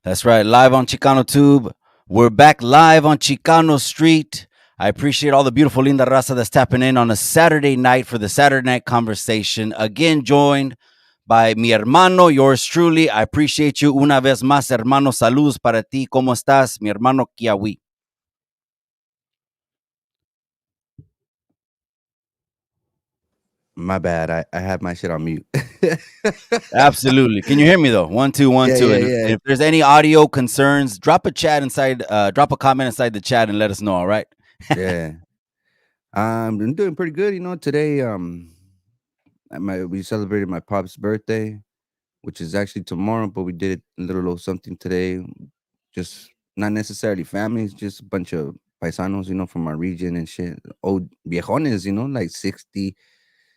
That's right. Live on Chicano Tube. We're back live on Chicano Street. I appreciate all the beautiful Linda Raza that's tapping in on a Saturday night for the Saturday night conversation. Again, joined by mi hermano, yours truly. I appreciate you una vez más, hermano. Saludos para ti. ¿Cómo estás, mi hermano Kiawi? My bad. I had my shit on mute. Absolutely. Can you hear me though? One, two, one, Yeah, two. yeah, And yeah, if there's any audio concerns, drop a comment inside the chat and let us know. All right. yeah. I'm doing pretty good. Today we celebrated my pop's birthday, which is actually tomorrow, but we did a little something today. Just not necessarily families, just a bunch of paisanos, from our region and shit. Old viejones, like 60,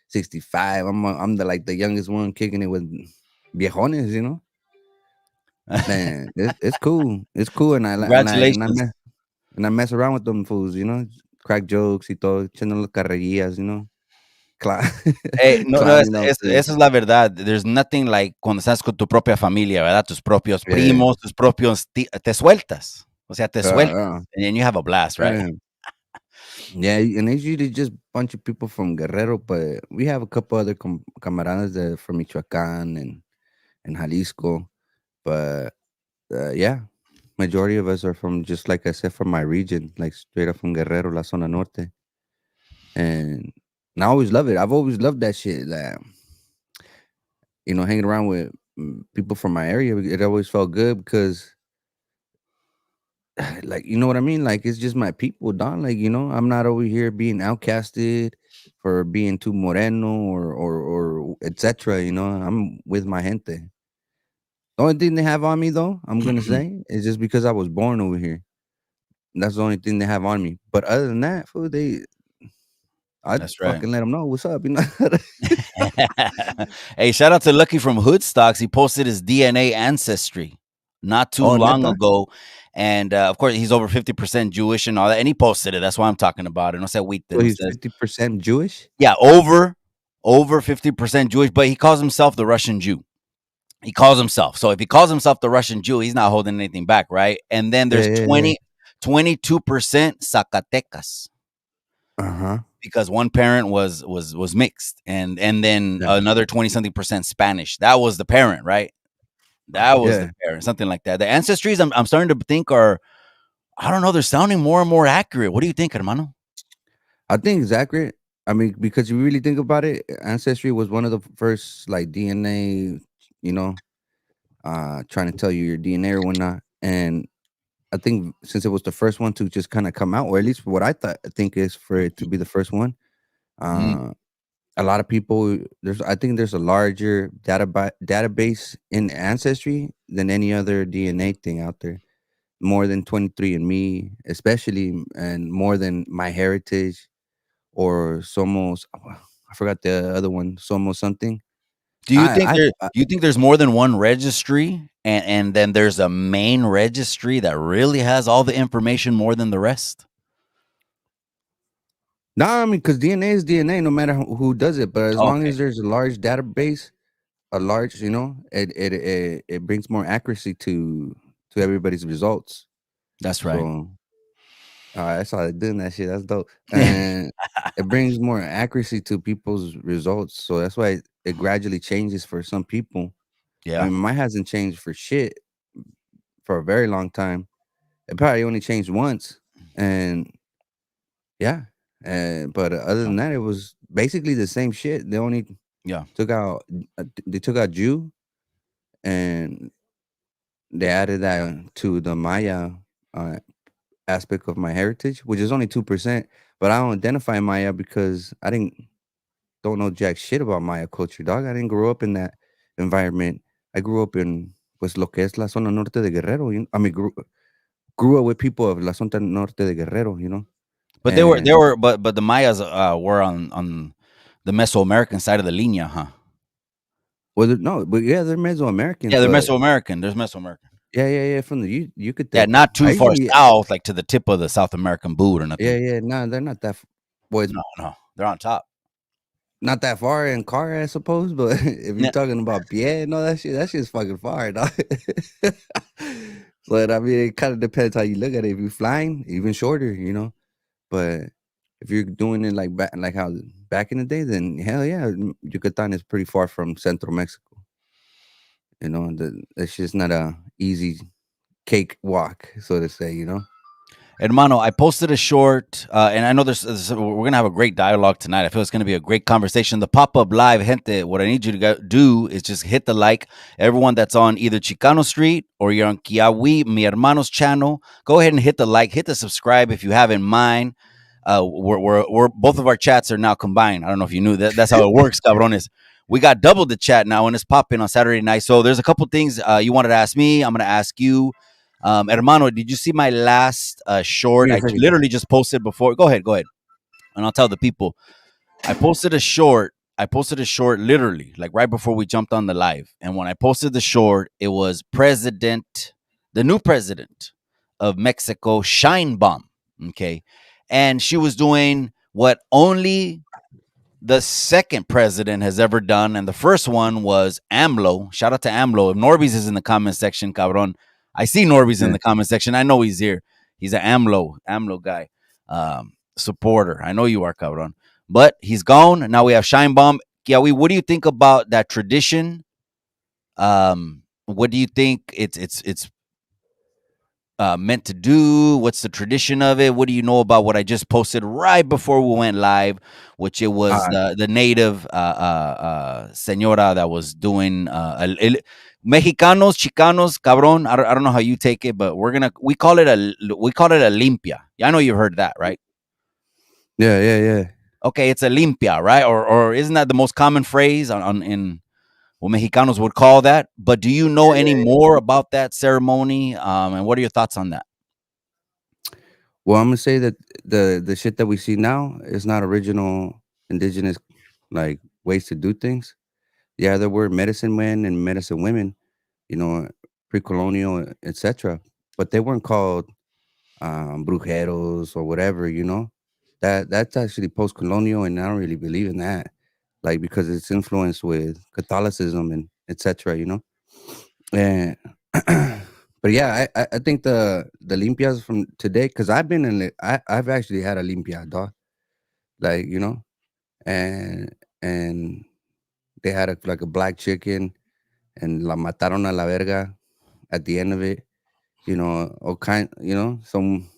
65. I'm the youngest one kicking it with viejones. Man, it's cool. It's cool, and I Congratulations. mess around with them fools. Crack jokes y todo, echando carrerillas. Cla No, no, clowning on fools. esa es la verdad. There's nothing like cuando estás con tu propia familia, ¿verdad? Tus propios Yeah. primos, tus propios te sueltas. O sea, te sueltas. Uh, And then you have a blast, right? man. Yeah, and it's usually just a bunch of people from Guerrero, but we have a couple other camaradas that are from Michoacan and Jalisco. But yeah, majority of us are from, just like I said, from my region, like straight up from Guerrero, La Zona Norte. And I always love it. I've always loved that shit. Like, hanging around with people from my area, it always felt good because, like, you know what I mean? Like, it's just my people, Don. Like, I'm not over here being outcasted for being too moreno or etc. I'm with my gente. The only thing they have on me, though, I'm gonna say, is just because I was born over here. That's the only thing they have on me. But other than that, fool, I'd That's right. fucking let them know what's up. Hey, shout out to Lucky from Hoodstocks. He posted his DNA ancestry not too Oh, long neta? ago. And of course, he's over 50% Jewish and all that. And he posted it. That's why I'm talking about it. No sé, So no he's says, 50% Jewish? yeah, over 50% Jewish, but he calls himself the Russian Jew. He calls himself. So if he calls himself the Russian Jew, he's not holding anything back, right? And then Yeah, there's yeah, yeah. 22% Zacatecas Uh-huh. because one parent was mixed, and then Yeah. another 20 something percent Spanish. That was the parent, right? That was the Yeah. parent, something like that. The ancestries I'm starting to think are, I don't know, they're sounding more and more accurate. What do you think, hermano? I think it's accurate. I mean, because you really think about it, ancestry was one of the first like DNA, you know, trying to tell you your DNA or whatnot. And I think since it was the first one to just kind of come out, or at least what I think is for it to be the first one, Mhm. uh, a lot of people I think there's a larger database in ancestry than any other DNA thing out there. More than 23andMe, especially, and more than My Heritage or Somos. I forgot the other one, Somos something. Do you think there's more than one registry, and then there's a main registry that really has all the information more than the rest? Nah, I mean, because DNA is DNA, no matter who does it. But as long Okay, as there's a large database, it brings more accuracy to everybody's results. that's right. So I saw it doing that shit. That's dope, and it brings more accuracy to people's results. So that's why it gradually changes for some people. I Yeah. mean, mine hasn't changed for shit for a very long time. It probably only changed once, and yeah. But other Yeah. than that, it was basically the same shit. They only Yeah. took out Jew, and they added that to the Maya uh, aspect of my heritage, which is only 2%. But I don't identify Maya because I didn't don't know jack shit about Maya culture, dog. I didn't grow up in that environment. I grew up in pues lo que es la zona norte de Guerrero. I mean, grew up with people of la zona norte de Guerrero. But And but the Mayas were on the Mesoamerican side of the linea, huh? well, no, but yeah, they're Mesoamerican, Yeah, they're but Mesoamerican. There's Mesoamerican. yeah, yeah, yeah, from the Yeah, Yucatec. not too I far usually, south, like to the tip of the South American boot or yeah, nothing. yeah, no, they're not that. Well, No, no, they're on top. not that far in car, I suppose. But if you're talking about pie and all that shit's fucking far, dog. But I mean, it kind of depends how you look at it. If you're flying, even shorter, you know. But if you're doing it like back, like how back in the day, then hell yeah, Yucatan is pretty far from Central Mexico. You know, it's just not a easy cake walk, so to say. You know. Hermano, I posted a short, and I know we're gonna have a great dialogue tonight. I feel it's gonna be a great conversation. The pop up live, gente. What I need you to do is just hit the like. Everyone that's on either Chicano Street or you're on Kiawi, mi hermano's channel, go ahead and hit the like, hit the subscribe if you have in mind. We're both of our chats are now combined. I don't know if you knew that. That's how it works, cabrones. We got double the chat now, and it's popping on Saturday night. So there's a couple things you wanted to ask me. I'm gonna ask you. Hermano, did you see my last Give short? me a I second. literally just posted before. Go ahead, and I'll tell the people. I posted a short. I posted a short literally like right before we jumped on the live. And when I posted the short, it was the new president of Mexico, Shine Bomb. Okay, and she was doing what only the second president has ever done, and the first one was AMLO. Shout out to AMLO. If Norby's is in the comment section, cabron. I see Norby's in Yeah. the comment section. I know he's here. He's an AMLO guy, supporter. I know you are, cabron. But he's gone. Now we have Shine Bomb. Kiawi, what do you think about that tradition? What do you think it's meant to do? What's the tradition of it? What do you know about what I just posted right before we went live, which it was Uh, the native senora that was doing Mexicanos, Chicanos, cabron. I don't know how you take it, but we call it a limpia. Yeah, I know you've heard that, right? yeah, yeah, yeah. Okay, it's a limpia, right? Or isn't that the most common phrase on in what Mexicanos would call that? But do you know any more about that ceremony? And what are your thoughts on that? Well, I'm gonna say that the shit that we see now is not original indigenous like ways to do things. Yeah, there were medicine men and medicine women, you know, pre-colonial, etc. But they weren't called brujeros or whatever, you know. That's actually post-colonial, and I don't really believe in that, like because it's influenced with Catholicism and etc. You know, and but yeah, I think the limpias from today, because I've been in it, I've actually had a limpia, dog, like you know, and they had like a black chicken and la mataron a la verga at the end of it, you know, all kind, you know, some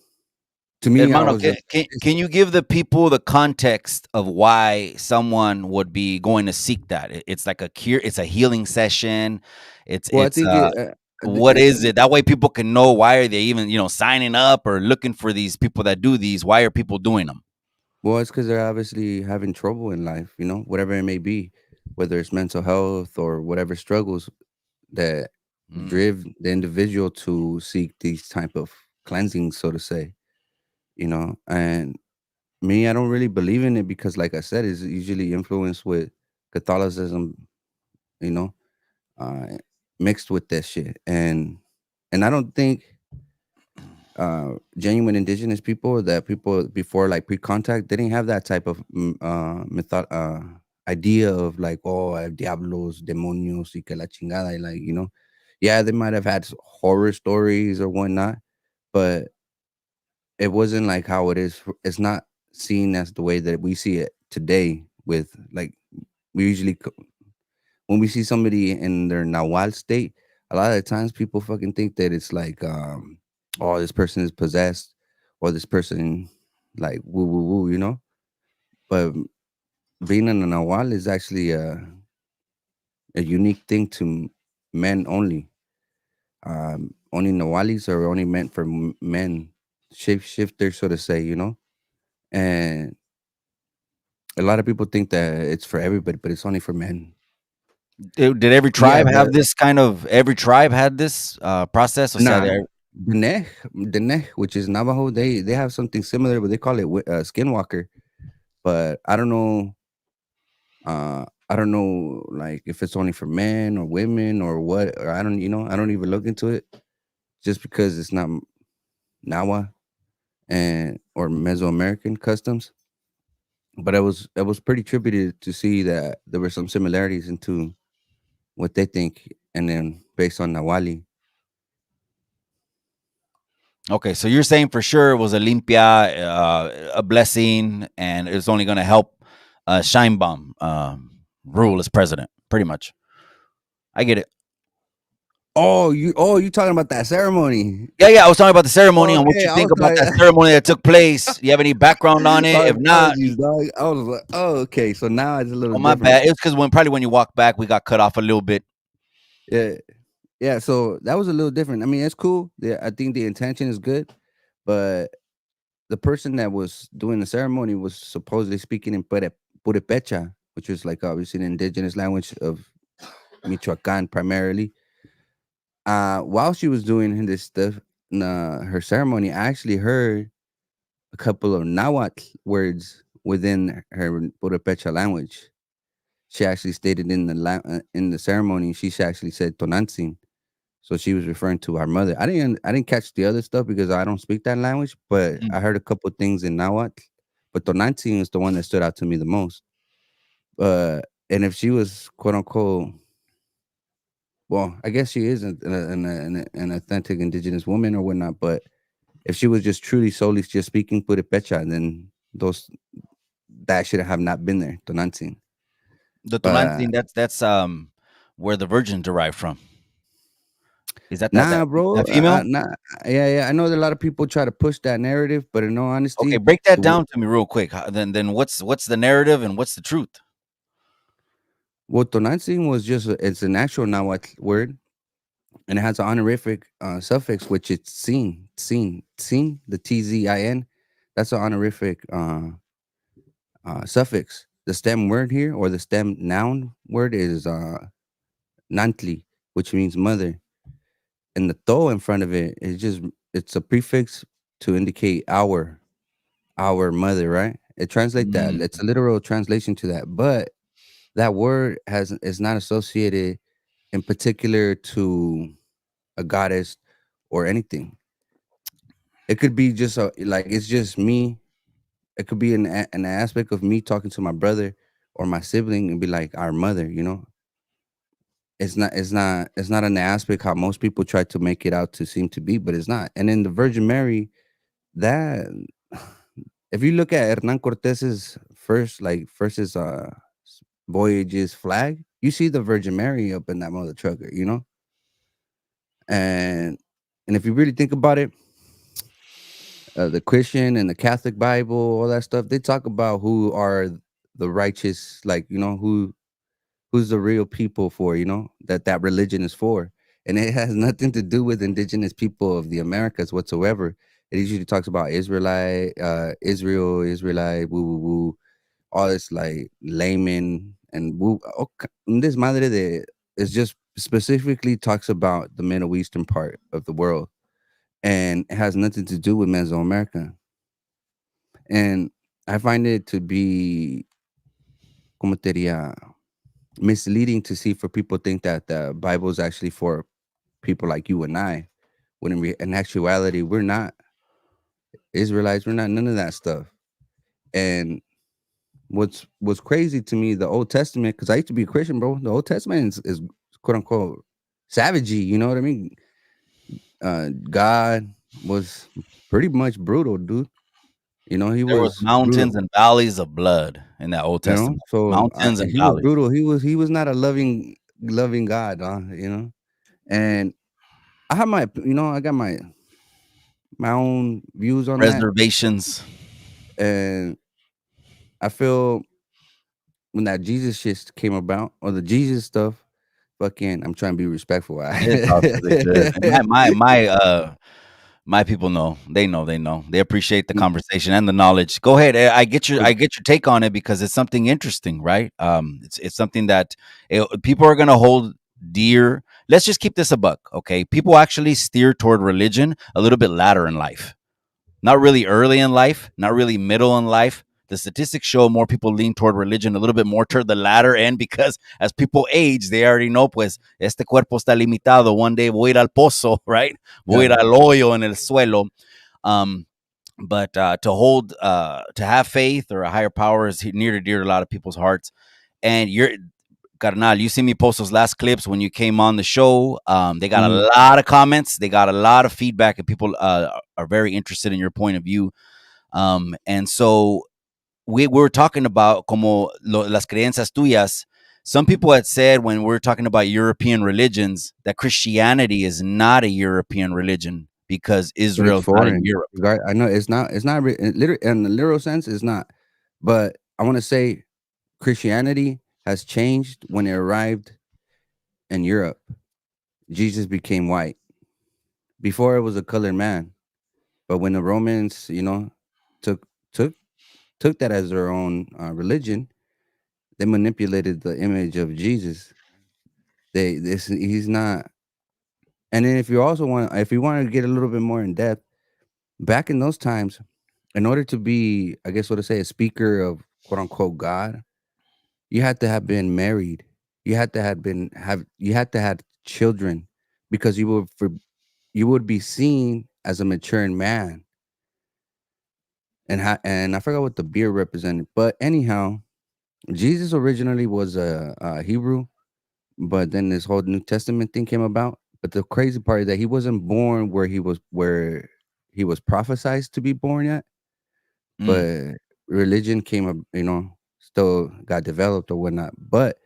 to me, I Hermano, was just can you give the people the context of why someone would be going to seek that? It's like a cure, it's a healing session. It's well, I it's think uh what is it? That way people can know why are they even, signing up or looking for these people that do these? Why are people doing them? well, it's because they're obviously having trouble in life, you know, whatever it may be, whether it's mental health or whatever struggles that Mm. drive the individual to seek these type of cleansing, so to say, you know. And me, I don't really believe in it because, like I said, it's usually influenced with Catholicism, you know, uh, mixed with that shit. And I don't think genuine indigenous people, that people before like pre-contact, they didn't have that type of idea of like, oh, diablos, demonios, y que la chingada, y like, you know, yeah, they might have had horror stories or whatnot, but it wasn't like how it is. It's not seen as the way that we see it today. With like, we usually when we see somebody in their Nawal state, a lot of the times people fucking think that it's like, oh, this person is possessed, or this person like woo woo woo, you know. But being in a Nawal is actually a unique thing to men only. Only Nawalis are only meant for men, shapeshifters, so to say, you know. And a lot of people think that it's for everybody, but it's only for men. Did every Yeah, tribe have but this every tribe had this process? O sea, nah, the Neh, which is Navajo, they have something similar, but they call it skinwalker. But I don't know, like if it's only for men or women or what, or I don't, you know, I don't even look into it just because it's not Nawa and or Mesoamerican customs. but it was pretty trippy to see that there were some similarities into what they think, and then based on Nawali. Okay, so you're saying for sure it was a limpia, a blessing, and it was only going to help Scheinbaum rule as president, pretty much. I get it. Oh, you talking about that ceremony? Yeah, yeah. I was talking about the ceremony and what Okay, you I think was about like, that ceremony that took place. You have any background on it? my If not, apologies, dog. I was like, oh, okay, so now it's a little oh my different. bad. It's because when you walk back, we got cut off a little bit. Yeah, yeah. So that was a little different. I mean, it's cool. Yeah, I think the intention is good, but the person that was doing the ceremony was supposedly speaking in Purepecha, which is like obviously the indigenous language of Michoacan primarily. While she was doing this stuff, her ceremony, I actually heard a couple of Nahuatl words within her Purepecha language. She actually stated in the ceremony, she actually said Tonantzin. So she was referring to our mother. I didn't catch the other stuff because I don't speak that language, but I Mhm. heard a couple things in Nahuatl. But Tonantzin is the one that stood out to me the most. And if she was quote unquote, well, I guess she is an authentic indigenous woman or whatnot. But if she was just truly solely just speaking Purepecha, then those that should have not been there, Tonantzin. The But Tulantzin, that's where the virgin derived from. Is that that nah, bro. that female? Nah, yeah, yeah. I know that a lot of people try to push that narrative, but in all Okay, honesty, break that the down to me real quick. Then what's the narrative and what's the truth? Wotonantzin was it's an actual Nahuatl word, and it has an honorific suffix, which it's sin, the tzin. That's an honorific suffix. The stem word here, or the stem noun word, is nantli, which means mother, and the to in front of it is just it's a prefix to indicate our mother, right? It translates that. Mm, It's a literal translation to that, but that word has is not associated in particular to a goddess or anything. It could be just like it's just me. It could be an aspect of me talking to my brother or my sibling and be like our mother. It's not an aspect how most people try to make it out to seem to be, but it's not. And then the Virgin Mary, that if you look at Hernan Cortez's first his voyages flag, you see the Virgin Mary up in that mother trucker. And if you really think about it, the Christian and the Catholic Bible, all that stuff, they talk about who are the righteous, like who's the real people for, that religion is for, and it has nothing to do with indigenous people of the Americas whatsoever. It usually talks about Israelite, woo woo woo, all this like layman and woo. This madre de is just specifically talks about the Middle Eastern part of the world, and it has nothing to do with Mesoamerica. And I find it to be, como te diría, misleading to see for people think that the Bible is actually for people like you and I, when in actuality, we're not Israelites, we're not none of that stuff. And what's crazy to me, the Old Testament, because I used to be a Christian, bro. The Old Testament is quote unquote savagey, you know what I mean? God was pretty much brutal, dude. He there was was mountains brutal. and valleys of blood in that Old Testament. So Mountains and he was valleys. brutal. He was not a loving God, and I got my own views on that, Reservations. and I feel when that Jesus shit came about, or the Jesus stuff, fucking, I'm trying to be respectful. It's all really good. And my people know. They know. They appreciate the conversation and the knowledge. Go ahead. I get your take on it because it's something interesting, right? It's something that people are gonna hold dear. Let's just keep this a buck, okay? People actually steer toward religion a little bit later in life. Not really early in life, not really middle in life. The statistics show more people lean toward religion a little bit more toward the latter end because as people age, they already know, pues, este cuerpo está limitado. One day voy a ir al pozo, right? Voy a ir Yeah. al hoyo en el suelo. Um, But to hold, to have faith or a higher power is near to dear to a lot of people's hearts. And you're Carnal, you see me post those last clips when you came on the show. They got a Mhm. lot of comments, they got a lot of feedback, and people are very interested in your point of view. And so we were talking about las creencias tuyas. Some people had said when we're talking about European religions that Christianity is not a European religion because But it's Israel's not in foreign. Europe. Right? I know it's not. It's not in the literal sense. It's not. But I want to say Christianity has changed when it arrived in Europe. Jesus became white. Before it was a colored man, but when the Romans, took took took that as their own religion, they manipulated the image of Jesus. He's not. And then if you want to get a little bit more in depth, back in those times, in order to be, I guess, what to say, a speaker of quote unquote God, you had to have been married. You had to have children because you would be seen as a maturing man. And I forgot what the beard represented, but anyhow, Jesus originally was a Hebrew, but then this whole New Testament thing came about. But the crazy part is that he wasn't born where he was prophesied to be born at, Mm. but religion came up, still got developed or whatnot. But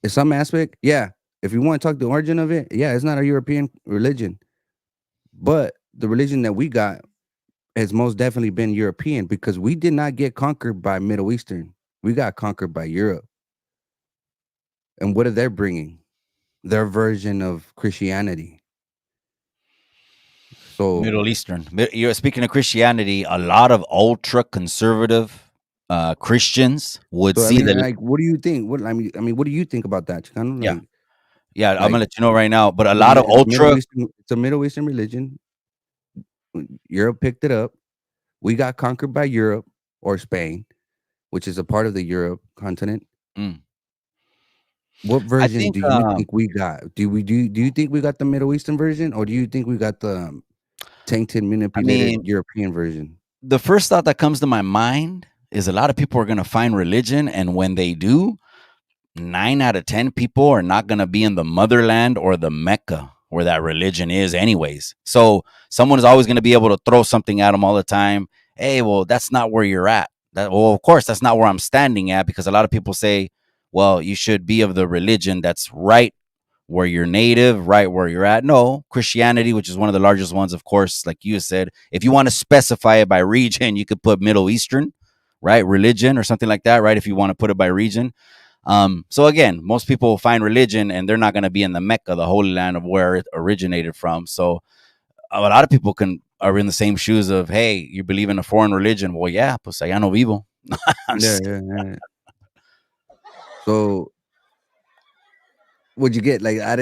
in some aspect, yeah, if you want to talk the origin of it, yeah, it's not a European religion, but the religion that we got has most definitely been European because we did not get conquered by Middle Eastern. We got conquered by Europe. And what are they bringing? Their version of Christianity. So, Middle Eastern. You're speaking of Christianity. A lot of ultra conservative Christians would I see mean, the like, what do you think? What do you think about that? Chicano? yeah, yeah. I'm gonna Like let you know right now. But a the lot of ultra. It's a Middle Eastern religion. Europe picked it up. We got conquered by Europe or Spain, which is a part of the Europe continent. Mm, What I version think. do you think we got? Do you think we got the Middle Eastern version, or do you think we got the tainted, I manipulated mean, European version? the first thought that comes to my mind is a lot of people are gonna find religion, and when they do, 9 out of 10 people are not going to be in the motherland or the Mecca where that religion is, anyways. So someone is always going to be able to throw something at them all the time. Hey, well, that's not where you're at. Well, of course, that's not where I'm standing at because a lot of people say, well, you should be of the religion that's right where you're native, right where you're at. No, Christianity, which is one of the largest ones, of course, like you said, if you want to specify it by region, you could put Middle Eastern, right? Religion or something like that, right? If you want to put it by region. So again, most people find religion and they're not going to be in the Mecca, the holy land of where it originated from. So a lot of people can are in the same shoes of, hey, you believe in a foreign religion? Well, yeah, pues allá no vivo. I'm Yeah, just- yeah, yeah. So, what'd you get? Like, I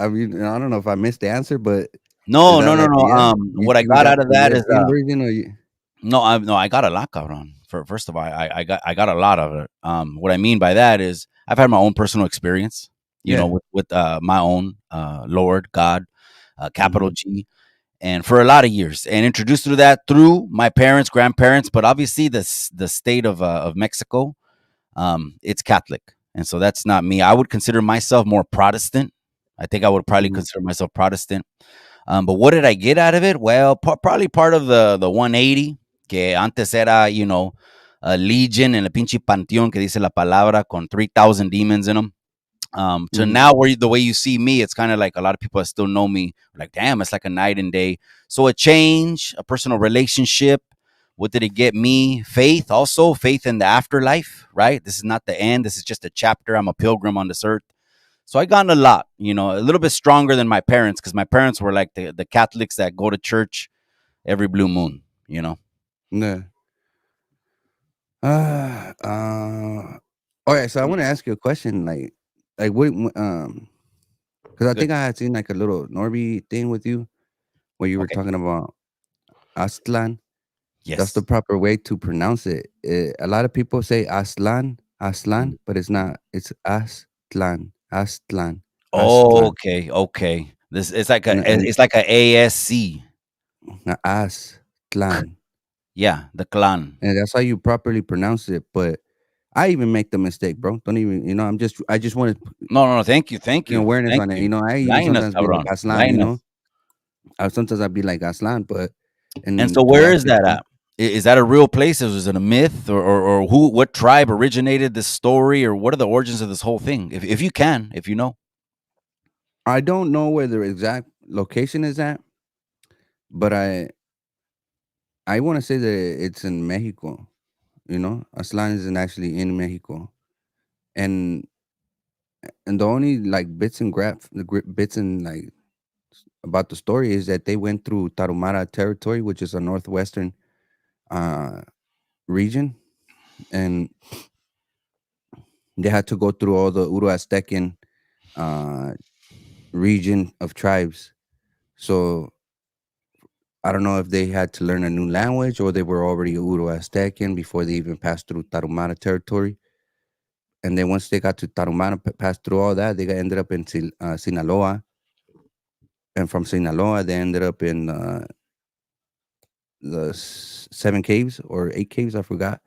mean, I don't know if I missed the answer, but is no, that no, no, like, no. yeah? You What I think we got got out of the that is, European version, or you? no, I got a lot, cabron. For first of all, I got a lot of it. What I mean by that is I've had my own personal experience, Yeah. with my own Lord God, capital Mhm. G, and for a lot of years, and introduced to that through my parents, grandparents, but obviously the state of Mexico, it's Catholic, and so that's not me. I would consider myself more Protestant. I think I would probably Mhm. consider myself Protestant. But what did I get out of it? Well, probably part of the 180 que antes era, a legion en el pinche panteón que dice la palabra con 3,000 demons in them. To Mhm. now where the way you see me, it's kind of like a lot of people that still know me like, damn, it's like a night and day. So a change, a personal relationship. What did it get me? Faith, also faith in the afterlife, right? This is not the end. This is just a chapter. I'm a pilgrim on this earth. So I gotten a lot, a little bit stronger than my parents because my parents were like the Catholics that go to church every blue moon. Yeah. Okay, so I wanna ask you a question, like, because I Good. think I had seen, like, a little Norby thing with you where you were Okay. talking about Aztlan. That's the Yes. proper way to pronounce it. A lot of people say Aslan, Mm. Aslan, but it's not. It's Aztlan, Aztlan, Oh, Aztlan, okay. Okay. This it's like a and it's like a ASC. Aztlan. Yeah, the clan. and that's how you properly pronounce it. But I even make the mistake, bro. Don't even, I just want to No, no, no. Thank you, thank bring you, awareness thank on it. you. I even Enlighten us, sometimes be like cabron. Aslan, Enlighten us. sometimes I'd be like Aslan, but And so, and to where is actually that at? Is that a real place? Is it a myth, or who? What tribe originated this story, or what are the origins of this whole thing? If you can, if you know. I don't know where the exact location is at, but I want to say that it's in Mexico. Aslan isn't actually in Mexico, and the only like bits and like about the story is that they went through Tarumara territory, which is a northwestern uh region, and they had to go through all the Uru-Aztecan uh region of tribes. So I don't know if they had to learn a new language or they were already Uru-Aztecan before they even passed through Tarumara territory. And then once they got to Tarumara, passed through all that, they ended up in Sinaloa, and from Sinaloa they ended up in the seven caves or eight caves, I forgot.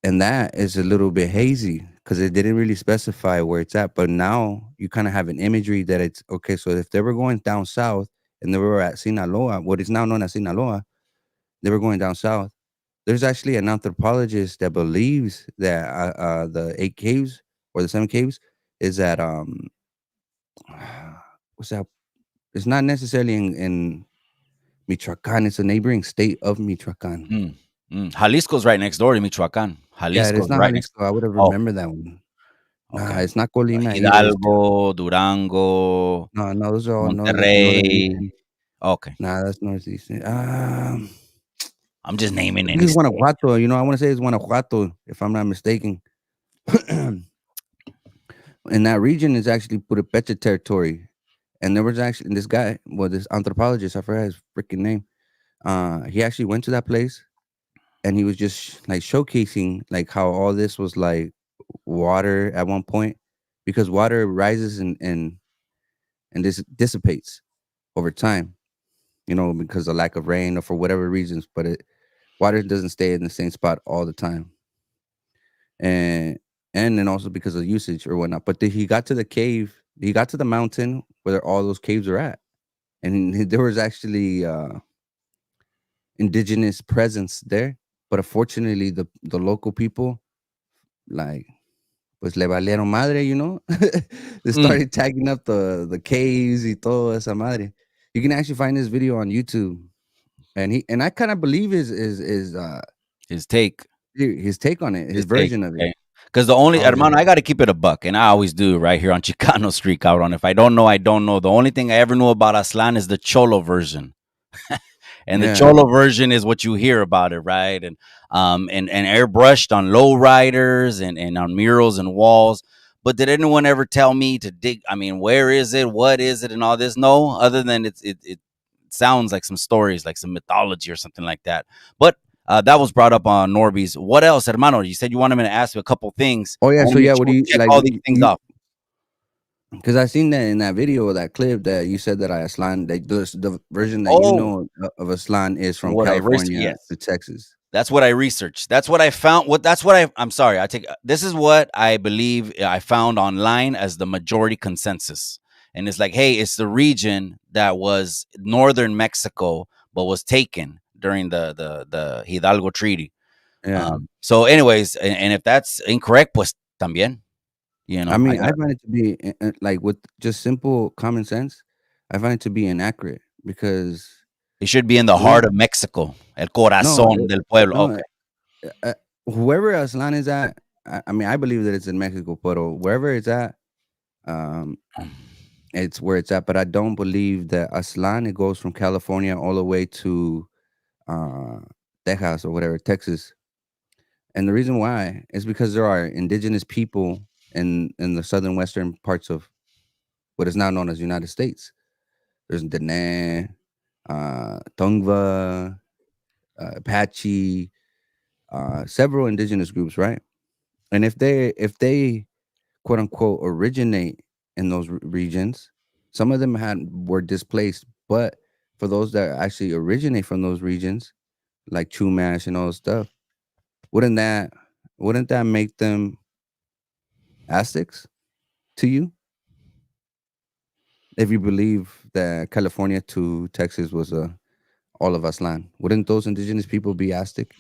And that is a little bit hazy because it didn't really specify where it's at. But now you kind of have an imagery that it's okay. So if they were going down south and they were at Sinaloa, what is now known as Sinaloa, they were going down south. There's actually an anthropologist that believes that the eight caves or the seven caves is at what's that? It's not necessarily in Michoacan. It's a neighboring state of Michoacan. Mm, Jalisco's right next door to Michoacan. Yeah, it's Jalisco's not right next. Jalisco. I would have Okay, remembered that one. Nah, okay. it's not Colima either. It's Hidalgo, Durango, no, those are all northern Monterrey. eastern. Okay, Nah, that's northeastern. I'm just I naming think any it's state. Guanajuato. I want to say it's Guanajuato, if I'm not mistaken. And that region is actually Purepecha territory. And there was actually this guy, well, this anthropologist, I forgot his freaking name. He actually went to that place and he was just like showcasing like how all this was like water at one point, because water rises and this dissipates over time, because of lack of rain or for whatever reasons, but water doesn't stay in the same spot all the time. And and then also because of usage or whatnot. But he got to the cave, he got to the mountain where all those caves are at. And there was actually indigenous presence there. But unfortunately the local people, like, pues le valieron madre, they Mm, started tagging up the caves y todo esa madre. You can actually find this video on YouTube. And I kind of believe his take. his take on it, his His take, version of it. okay. Because the only I was just hermano, I gotta keep it a buck, and I always do right here on Chicano Street, cabron. If I don't know, I don't know. The only thing I ever knew about Aslan is the Cholo version. And the yeah. Cholo version is what you hear about it, right? And airbrushed on lowriders and on murals and walls. But did anyone ever tell me to dig? I mean, where is it? What is it? And all this? No, other than it sounds like some stories, like some mythology or something like that. But that was brought up on Norby's. What else, hermano? You said you wanted me to ask you a couple things. Oh I yeah. want So to make yeah, what sure do we you check like? all these things off. Because I seen that in that video, that clip that you said that Aslan, like the version that you Oh, know of Aslan is from what I raised? California Yes. to Texas. That's what I researched. That's what I found. I'm sorry. I take this is what I believe I found online as the majority consensus. And it's like, hey, it's the region that was northern Mexico, but was taken during the Hidalgo Treaty. Yeah. So, anyways, and if that's incorrect, pues también, I I mean, I got find it to be like with just simple common sense. I find it to be inaccurate because it should be in the heart one, of Mexico, el no, corazón del pueblo. no, Okay. whoever Aslan is at, I mean, I believe that it's in Mexico, but wherever it's at, um, it's where it's at. But I don't believe that Aslan, it goes from California all the way to uh, Texas or whatever, Texas. And the reason why is because there are indigenous people in the southern western parts of what is now known as United States. There's Dene, Tongva, Apache, several indigenous groups, right? And if they quote unquote originate in those regions, some of them had were displaced, but for those that actually originate from those regions, like Chumash and all this stuff. Wouldn't that wouldn't that make them Aztecs to you if you believe that California to Texas was a all of us land? Wouldn't those indigenous people be Aztec?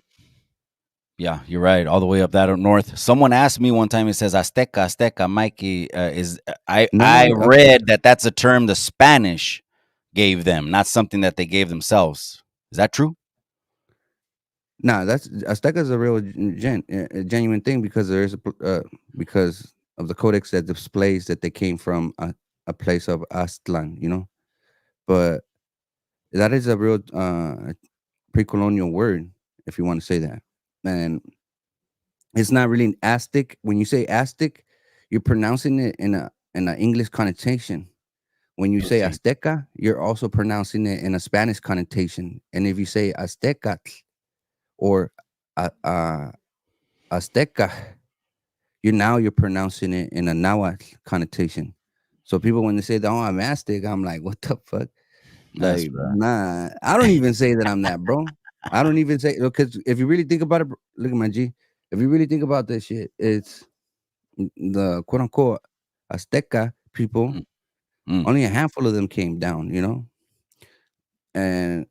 Yeah, you're right. All the way up that up north. Someone asked me one time. It says Azteca, Azteca. Mikey is. No, I no. Okay. read that that's a term the Spanish gave them, not something that they gave themselves. Is that true? Nah, that's Azteca is a real a genuine thing because there is because of the codex that displays that they came from a place of Aztlan, you know. But that is a real pre-colonial word, if you want to say that. And it's not really an Aztec. When you say Aztec, you're pronouncing it in a in an English connotation. When you say Sí. Azteca, you're also pronouncing it in a Spanish connotation. And if you say Aztecatl or uh, Azteca, you're pronouncing it in a Nahuatl connotation. So people when they say, "Oh, I'm Aztec," I'm like, "What the fuck?" That's Like, right. nah, I don't even say that I'm that, bro. I don't even say because if you really think about it, look at my G. If you really think about this shit, it's the quote unquote Azteca people. Mm, mm, Only a handful of them came down, you know, and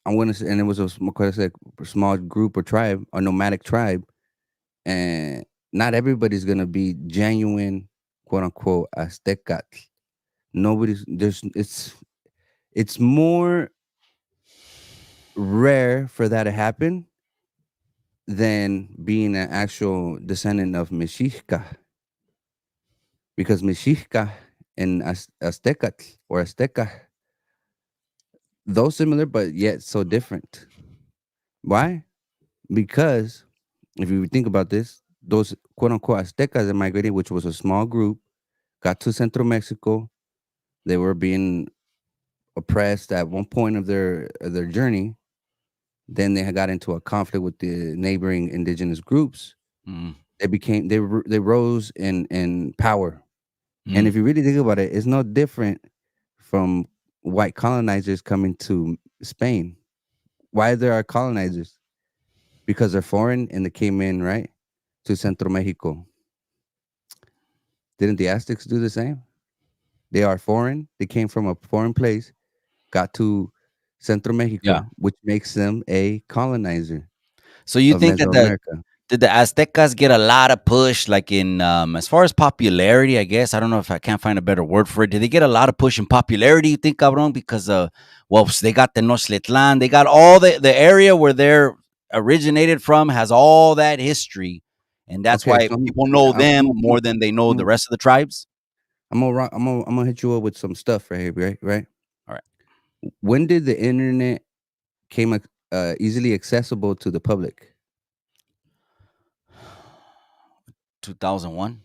I'm gonna say, and it was a quite I said, a small group or tribe, a nomadic tribe, and not everybody's gonna be genuine, quote unquote Azteca. Nobody's there's it's more rare for that to happen than being an actual descendant of Mexica, because Mexica and Aztecatl or Azteca, those similar but yet so different. Why? Because if you think about this, those quote unquote Aztecas that migrated, which was a small group, got to Central Mexico. They were being oppressed at one point of their journey. Then they had got into a conflict with the neighboring indigenous groups. mm, They rose in power. And mm. if you really think about it, it's no different from white colonizers coming to Spain. Why there are colonizers? Because they're foreign and they came in, right? To Centro Mexico. Didn't the Aztecs do the same? They are foreign. They came from a foreign place, got to Centro Yeah. Mexico, which makes them a colonizer So you of think that the Mesoamerica. did the Aztecas get a lot of push, like in as far as popularity? I guess I don't know if I can't find a better word for it. Did they get a lot of push in popularity? You think, cabron? Because well, they got the Tenochtitlan, they got all the area where they're originated from has all that history, and that's Okay, why so people know them more than they know the I'm, rest of the tribes. I'm gonna hit you up with some stuff right here, right? Right. All right, When did the internet came easily accessible to the public? 2001.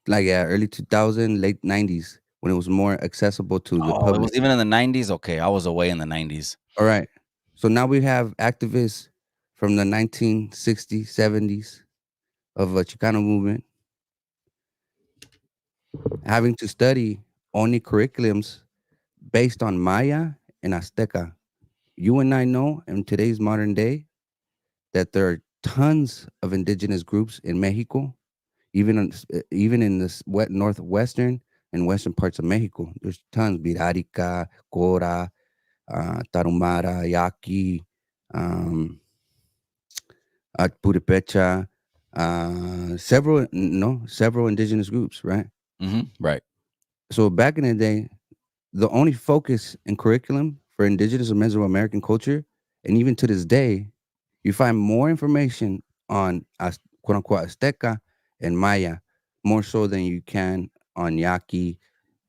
Like early 2000, late 90s, when it was more accessible to the Oh, it was public. even in the 90s. Okay, I was away in the 90s. All right. So now we have activists from the 1960s, 70s of a Chicano movement having to study only curriculums based on Maya and Azteca. You and I know in today's modern day that there are tons of indigenous groups in Mexico, even in the northwestern and western parts of Mexico. There's tons: Birarica, Cora, Tarumara, Yaqui, um, Purepecha, several indigenous groups, right? Right. So back in the day, the only focus in curriculum for indigenous or Mesoamerican culture, and even to this day, you find more information on quote unquote Azteca and Maya, more so than you can on Yaqui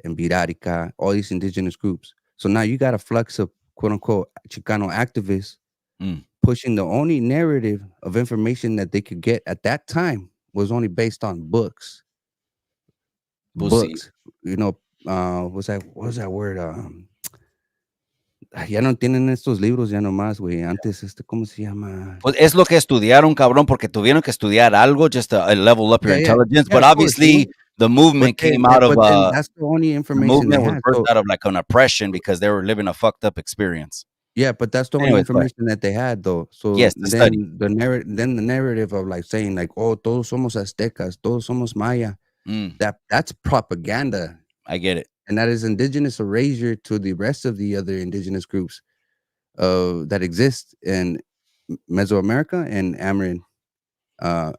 and Birarica, all these indigenous groups. So now you got a flux of quote unquote Chicano activists Mm. pushing the only narrative of information that they could get at that time was only based on books. Pussy. Books. You know, what was that word? Ya no tienen estos libros ya nomás, güey. Antes, ¿cómo se llama? Pues es lo que estudiaron, cabrón, porque tuvieron que estudiar algo just to level up your Yeah, yeah. intelligence. Yeah, But of course, you know? obviously, the movement came out of But then that's the only the information they movement was had. birthed So out of like an oppression because they were living a fucked up experience. Yeah, but that's the only Anyways, go ahead. information that they had though. So Yes, the study. then the narrative of like saying like, "Oh, todos somos aztecas, todos somos maya." Mm, That's propaganda, I get it. and that is indigenous erasure to the rest of the other indigenous groups that exist in Mesoamerica and Amarin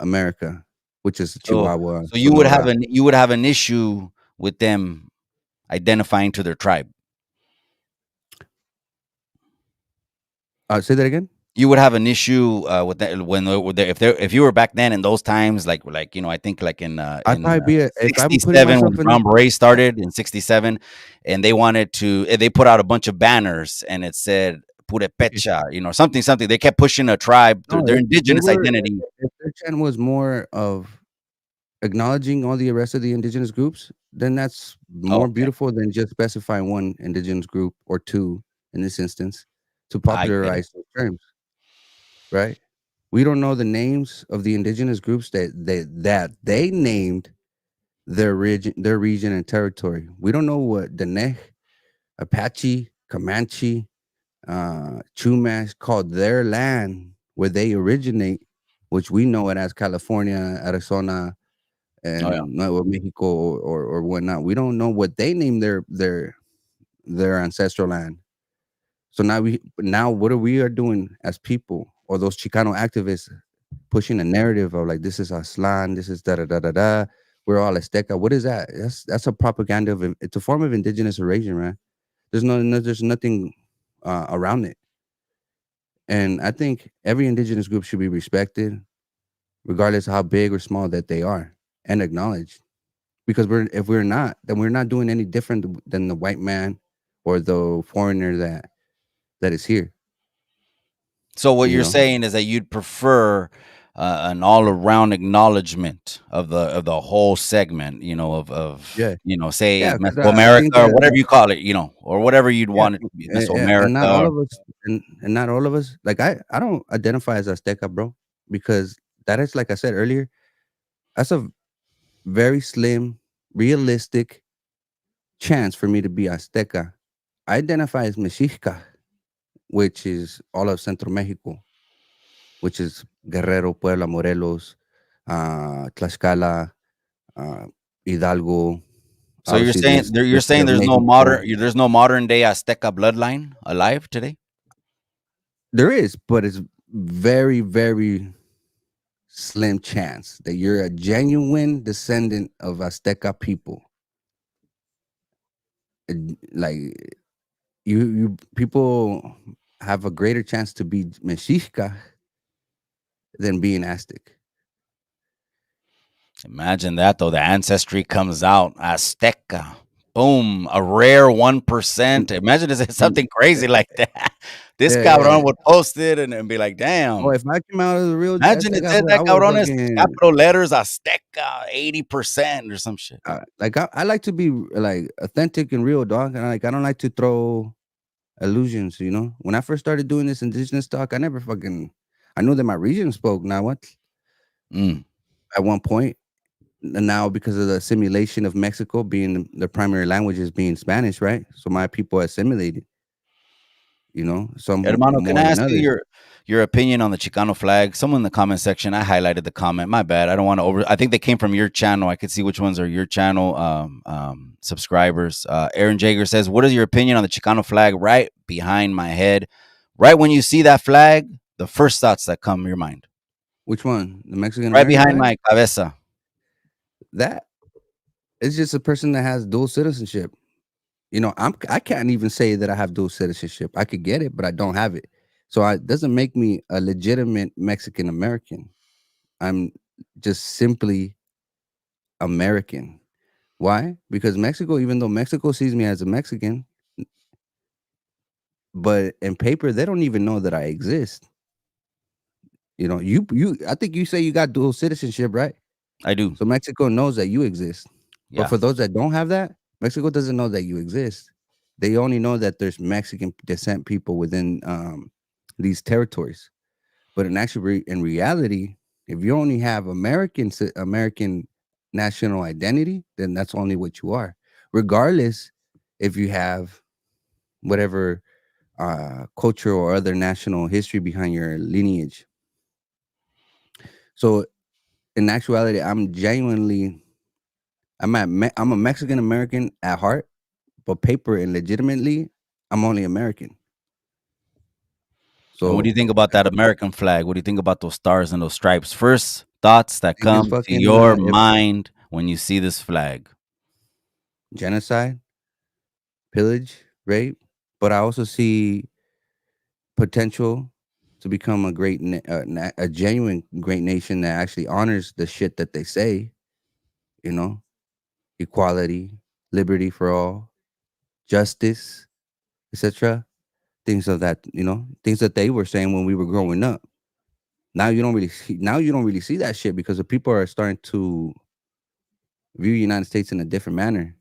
America, which is So Chihuahua, so Sonora. you would have an issue with them identifying to their tribe. Say that again. You would have an issue with that when if you were back then in those times, I think like I'd probably be if I'm putting '67 when myself the in Brown Berets started in '67, and they wanted to they put out a bunch of banners and it said the Purepecha, something. They kept pushing a tribe, no, their if they indigenous were identity. if their chant was more of acknowledging all the rest of the indigenous groups, then that's Oh, more okay, beautiful than just specifying one indigenous group or two in this instance to I get it. popularize those terms, right? We don't know the names of the indigenous groups that they named their region and territory. We don't know what Diné, Apache, Comanche, Chumash called their land where they originate, which we know it as California, Arizona, Oh yeah. and Nuevo Mexico or whatnot. We don't know what they named their ancestral land. So now what are we are doing as people or those Chicano activists pushing a narrative of like this is Aslan, this is da da da da da. We're all Azteca. What is that? That's a propaganda it's a form of indigenous erasure, man. There's nothing around it. And I think every indigenous group should be respected, regardless of how big or small that they are, and acknowledged. Because if we're not, then we're not doing any different than the white man or the foreigner that is here. So what You you're know? saying is that you'd prefer an all-around acknowledgement of the whole segment, Yeah, say yeah. Because I Mesoamerica think or that whatever you call it, or whatever you'd yeah, want it to be, and not all Mesoamerica. of us, and not all of us. Like I don't identify as Azteca, bro, because that is like I said earlier. That's a very slim, realistic chance for me to be Azteca. I identify as Mexica, which is all of Central Mexico, which is Guerrero, Puebla, Morelos, Tlaxcala, uh, Hidalgo. So you're Obviously, saying the you're state saying of Mexico. there's no modern day Azteca bloodline alive today. There is, but it's very, very slim chance that you're a genuine descendant of Azteca people. Like you people have a greater chance to be Mexica than being Aztec. Imagine that though. The ancestry comes out Azteca. Boom, a rare 1%. And, Imagine it's and something crazy like that. This yeah, yeah. cabron would post it and be like, Oh, damn. if I came out as a real Imagine it Azteca, said I that would cabrones, fucking capital letters Azteca, 80% or some shit. like I like to be like authentic and real, dog. And I don't like to throw illusions. When I first started doing this indigenous talk, I never fucking. I knew that my region spoke. Now what? Mm. At one point, and now because of the assimilation of Mexico being the primary language is being Spanish, right? So my people assimilated. Some Hermano, can more I than ask you others. your opinion on the Chicano flag? Someone in the comment section, I highlighted the comment. My bad. I don't want to over. I think they came from your channel. I could see which ones are your channel subscribers. Aaron Jager says, "What is your opinion on the Chicano flag?" Right behind my head, right when you see that flag, the first thoughts that come to your mind, Which one? The Mexican right American behind flag? my cabeza. That it's just a person that has dual citizenship. I can't even say that I have dual citizenship. I could get it, but I don't have it. So it doesn't make me a legitimate Mexican American. I'm just simply American. Why? Because Mexico, even though Mexico sees me as a Mexican, but in paper they don't even know that I exist. You I think you say you got dual citizenship, right? I do. So Mexico knows that you exist. But Yeah. for those that don't have that, Mexico doesn't know that you exist. They only know that there's Mexican descent people within these territories. But in reality, if you only have American national identity, then that's only what you are. Regardless if you have whatever culture or other national history behind your lineage. So in actuality, I'm a Mexican American at heart, but paper and legitimately, I'm only American. And what do So you think about that American flag? What do you think about those stars and those stripes? First thoughts that I think it's come to fucking your if mind when you see this flag. genocide, pillage, rape, but I also see potential to become a genuine great nation that actually honors the shit that they say. You know, equality, liberty for all, justice, etc. Things of that. Things that they were saying when we were growing up. Now you don't really see that shit because the people are starting to view the United States in a different manner.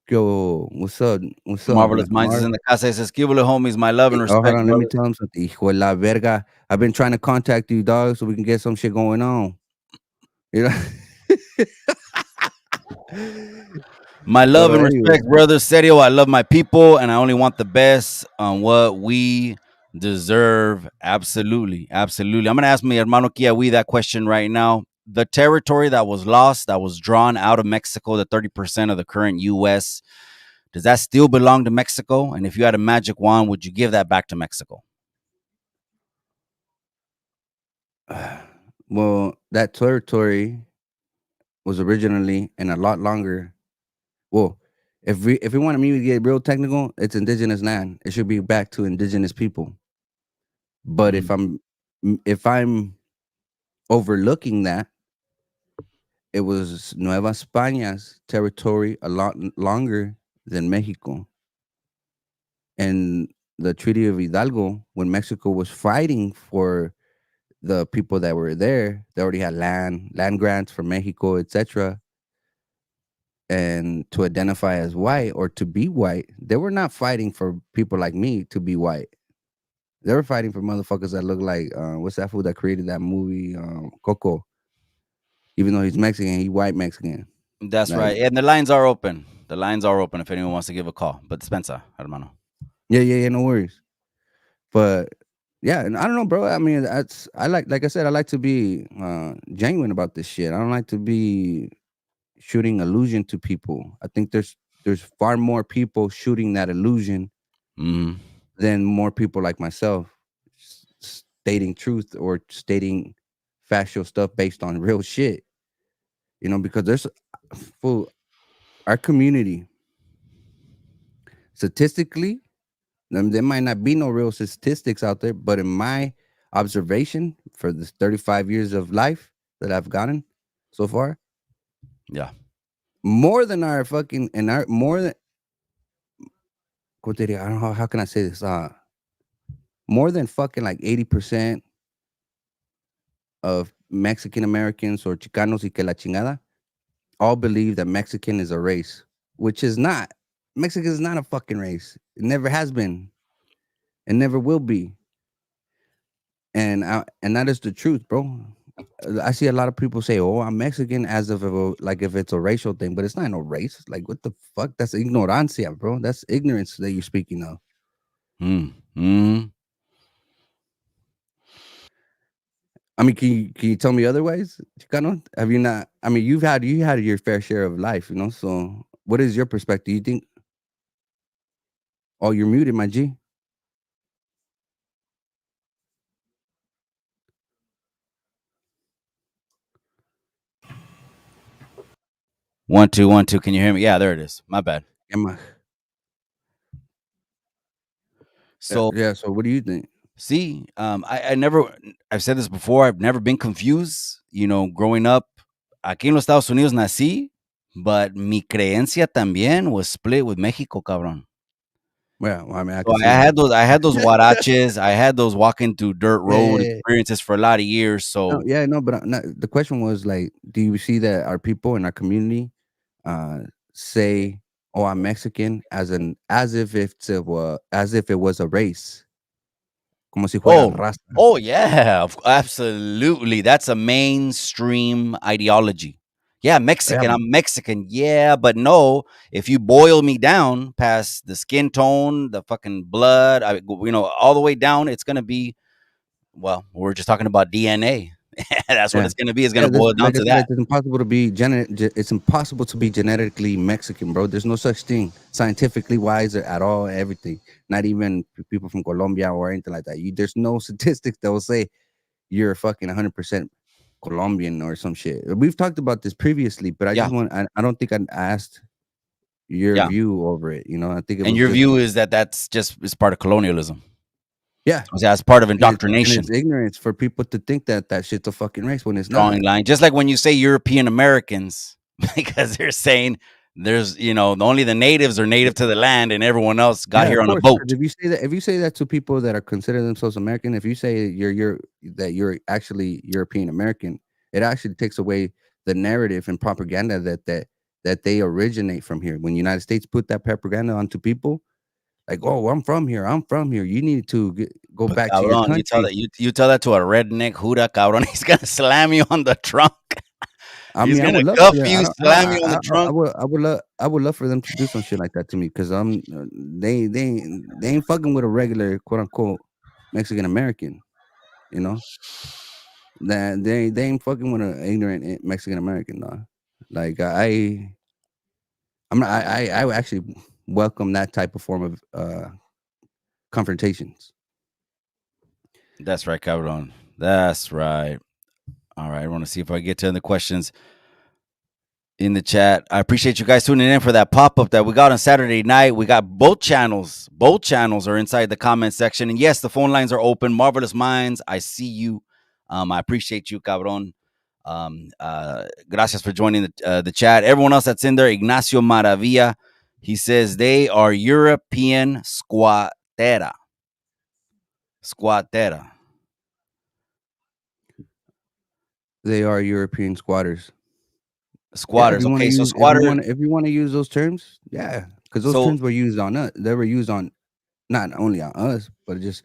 Yo, what's up? What's up, Marvelous Minds is Marv? in the casa. He says, "Skibble homies, my love and Oh, hold respect, on. Let me brother. tell him something. Hijo de la verga. I've been trying to contact you, dog, so we can get some shit going on. You know? My love But and anyway, respect, brother. Serio, I love my people and I only want the best on what we deserve. Absolutely. Absolutely. I'm going to ask my hermano Kiawi that question right now. The territory that was lost, that was drawn out of Mexico, the 30% of the current U.S., does that still belong to Mexico? And if you had a magic wand, would you give that back to Mexico? well, that territory was originally and a lot longer. Well, if we want to get real technical, it's indigenous land. It should be back to indigenous people. But Mm, if I'm overlooking that, it was Nueva España's territory a lot longer than Mexico. And the Treaty of Hidalgo, when Mexico was fighting for the people that were there, they already had land grants from Mexico, etc. And to identify as white or to be white, they were not fighting for people like me to be white. They were fighting for motherfuckers that look like what's that fool that created that movie, Coco. Even though he's Mexican, he white Mexican. that's Like, right. And the lines are open. The lines are open if anyone wants to give a call. But Spencer, hermano. yeah, no worries. But yeah, and I don't know, bro. I mean, like I said, I like to be genuine about this shit. I don't like to be shooting illusion to people. I think there's far more people shooting that illusion Mm, than more people like myself stating truth or stating factual stuff based on real shit. Because there's for our community statistically, there might not be no real statistics out there, but in my observation for this 35 years of life that I've gotten so far, yeah. more than our fucking and our more than I don't know how can I say this? More than fucking like 80% of Mexican Americans or Chicanos y que la chingada all believe that Mexican is a race, which is not. Mexican is not a fucking race. It never has been. It never will be. And that is the truth, bro. I see a lot of people say, "Oh, I'm Mexican," as if like if it's a racial thing, but it's not no race. Like what the fuck? That's ignorancia, bro. That's ignorance that you're speaking of. Mm, mm. I mean, can you tell me otherwise, Chicano? Have you not? I mean, you had your fair share of life, So, what is your perspective? You think? Oh, you're muted, my G. One, two, 1, 2. Can you hear me? Yeah, there it is. My bad. Am I? So, Yeah. So, what do you think? see, I never, I've said this before, I've never been confused. Growing up, aquí en los Estados Unidos nací, but mi creencia también was split with Mexico, cabrón. Well, I mean, I So can I see that. had those, I had those huaraches, I had those walking through dirt Yeah, yeah, road yeah. experiences for a lot of years. No, So, yeah, no, but the question was like, do you see that our people in our community uh, say, "Oh, I'm Mexican," as if it was a race, como si fuera oh, raza. oh yeah, absolutely. That's a mainstream ideology. Yeah, Yeah, Mexican. I'm Mexican. Yeah, but no. If you boil me down past the skin tone, the fucking blood, all the way down, it's gonna be. Well, we're just talking about DNA. That's what yeah, it's gonna be. It's yeah. gonna This, boil down like I to said, that. it's impossible to be it's impossible to be genetically Mexican, bro. There's no such thing, scientifically wise, or at all. Everything, not even people from Colombia or anything like that. There's no statistics that will say you're fucking 100% Colombian or some shit. We've talked about this previously, but Yeah, I don't think I asked your yeah. view over it. You know, I think it And was your just view is that that's just is part of colonialism. yeah, So that's part of and it's indoctrination. ignorance for people to think that that shit's a fucking race when it's Drawing not. line, just like when you say European Americans, because they're saying there's only the natives are native to the land, and everyone else got Yeah, here of on a course. Because boat. if you say that to people that are consider themselves American, if you say you're that you're actually European American, it actually takes away the narrative and propaganda that they originate from here. When United States put that propaganda onto people, like, oh, I'm from here. You need to go But back to your cabron, country. you tell that to a redneck Huda cabron, he's gonna slam you on the trunk. I He's mean, I gonna would love for cuff them. you, slam you on the trunk. I would love for them to do some shit like that to me because they ain't fucking with a regular quote unquote Mexican American. You know that they ain't fucking with an ignorant Mexican American. Though. Like I'm not, I actually welcome that type of form of confrontations. That's right, cabron. That's right. All right, I want to see if I get to the questions in the chat. I appreciate you guys tuning in for that pop up that we got on Saturday night. We got both channels. Both channels are inside the comment section. And yes, the phone lines are open. Marvelous Minds, I see you. I appreciate you, cabron. Gracias for joining the chat. Everyone else that's in there, Ignacio Maravilla, he says they are European squatera. Squatera. They are European squatters. Yeah, Squatters. Okay, so if you want to use those terms, yeah, because those so terms were used on us. They were used on not only on us, but just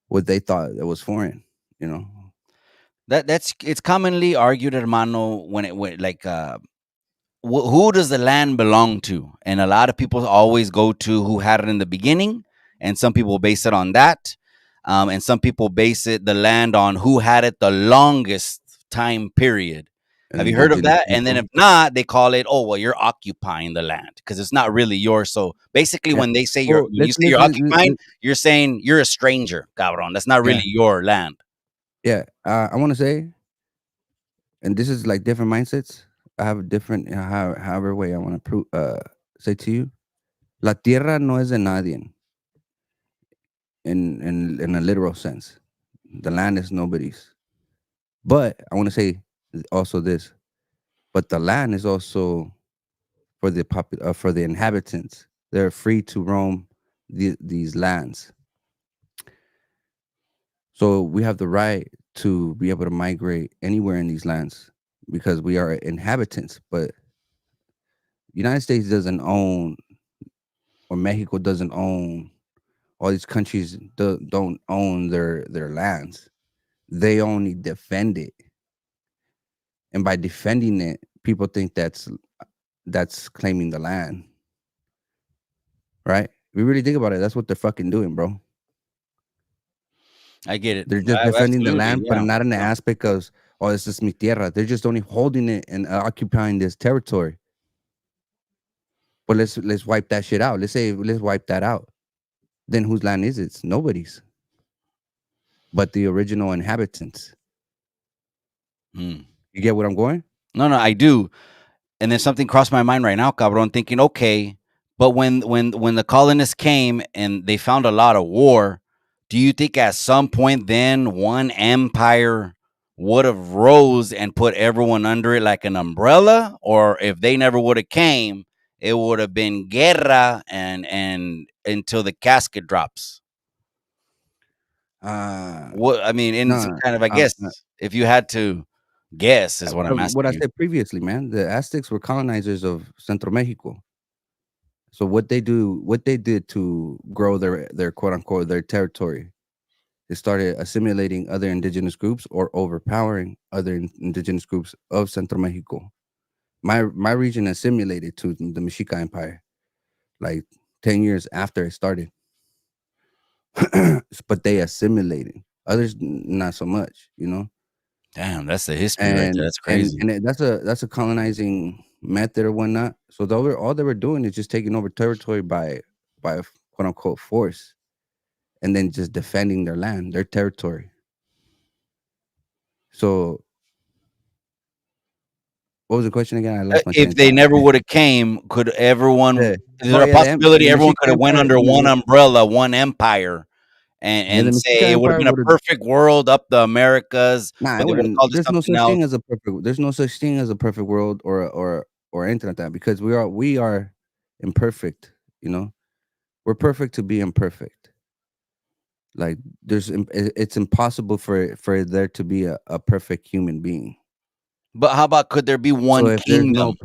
what they thought that was foreign. You know, that's it's commonly argued, hermano, when it went like who does the land belong to? And a lot of people always go to who had it in the beginning, and some people base it on that, and some people base it the land on who had it the longest time period. Have you heard of indigenous that? And then people. if not, they call it, oh well, you're occupying the land because it's not really yours. So basically, Yeah. Well, when you say you're occupying, you're saying you're a stranger, cabron. That's not really yeah, your land. yeah. I want to say, and this is like different mindsets. I have a different, however way I want to say to you. La tierra no es de nadie in a literal sense. The land is nobody's. But I want to say also this. But the land is also for for the inhabitants. They're free to roam these lands. So we have the right to be able to migrate anywhere in these lands because we are inhabitants. But United States doesn't own, or Mexico doesn't own. All these countries don't own their lands. They only defend it, and by defending it, people think that's claiming the land, right? If you really think about it, that's what they're fucking doing, bro. I get it. They're just defending the Absolutely, land, but yeah. not in the Yeah. aspect of, oh, this is mi tierra. They're just only holding it and occupying this territory. But let's wipe that shit out. Let's wipe that out. Then whose land is it? It's nobody's, but the original inhabitants. Mm. You get what I'm going? No, no, I do. And then something crossed my mind right now, cabron, thinking, okay, but when the colonists came and they found a lot of war, do you think at some point then one empire would have rose and put everyone under it like an umbrella? Or if they never would have came, it would have been guerra and until the casket drops. Uh What I mean, in some no. kind of, I guess, if you had to guess, is what I'm What asking I you. said previously, man, the Aztecs were colonizers of Central Mexico. So what they did to grow their quote unquote their territory, they started assimilating other indigenous groups or overpowering other indigenous groups of Central Mexico. my region assimilated to the Mexica Empire like 10 years after it started, but they assimilated. Others not so much, you know. Damn, that's the history right there. That's crazy. That's a colonizing method or whatnot. So all they were doing is just taking over territory by quote unquote force, and then just defending their land, their territory. So what was the question again? I lost my train If of they thought. never would have came, could everyone? Yeah. Is Oh there a yeah, the possibility everyone Mexican could have went Empire. under one umbrella, one empire, Yeah, the and Mexican say it would have Empire been a would have. perfect world up the Americas, Nah, but it they would have wouldn't. called it something else? There's no such thing as a perfect world or anything like that because we are imperfect. You know, we're perfect to be imperfect. Like it's impossible for there to be a perfect human being. But how about could there be So one kingdom?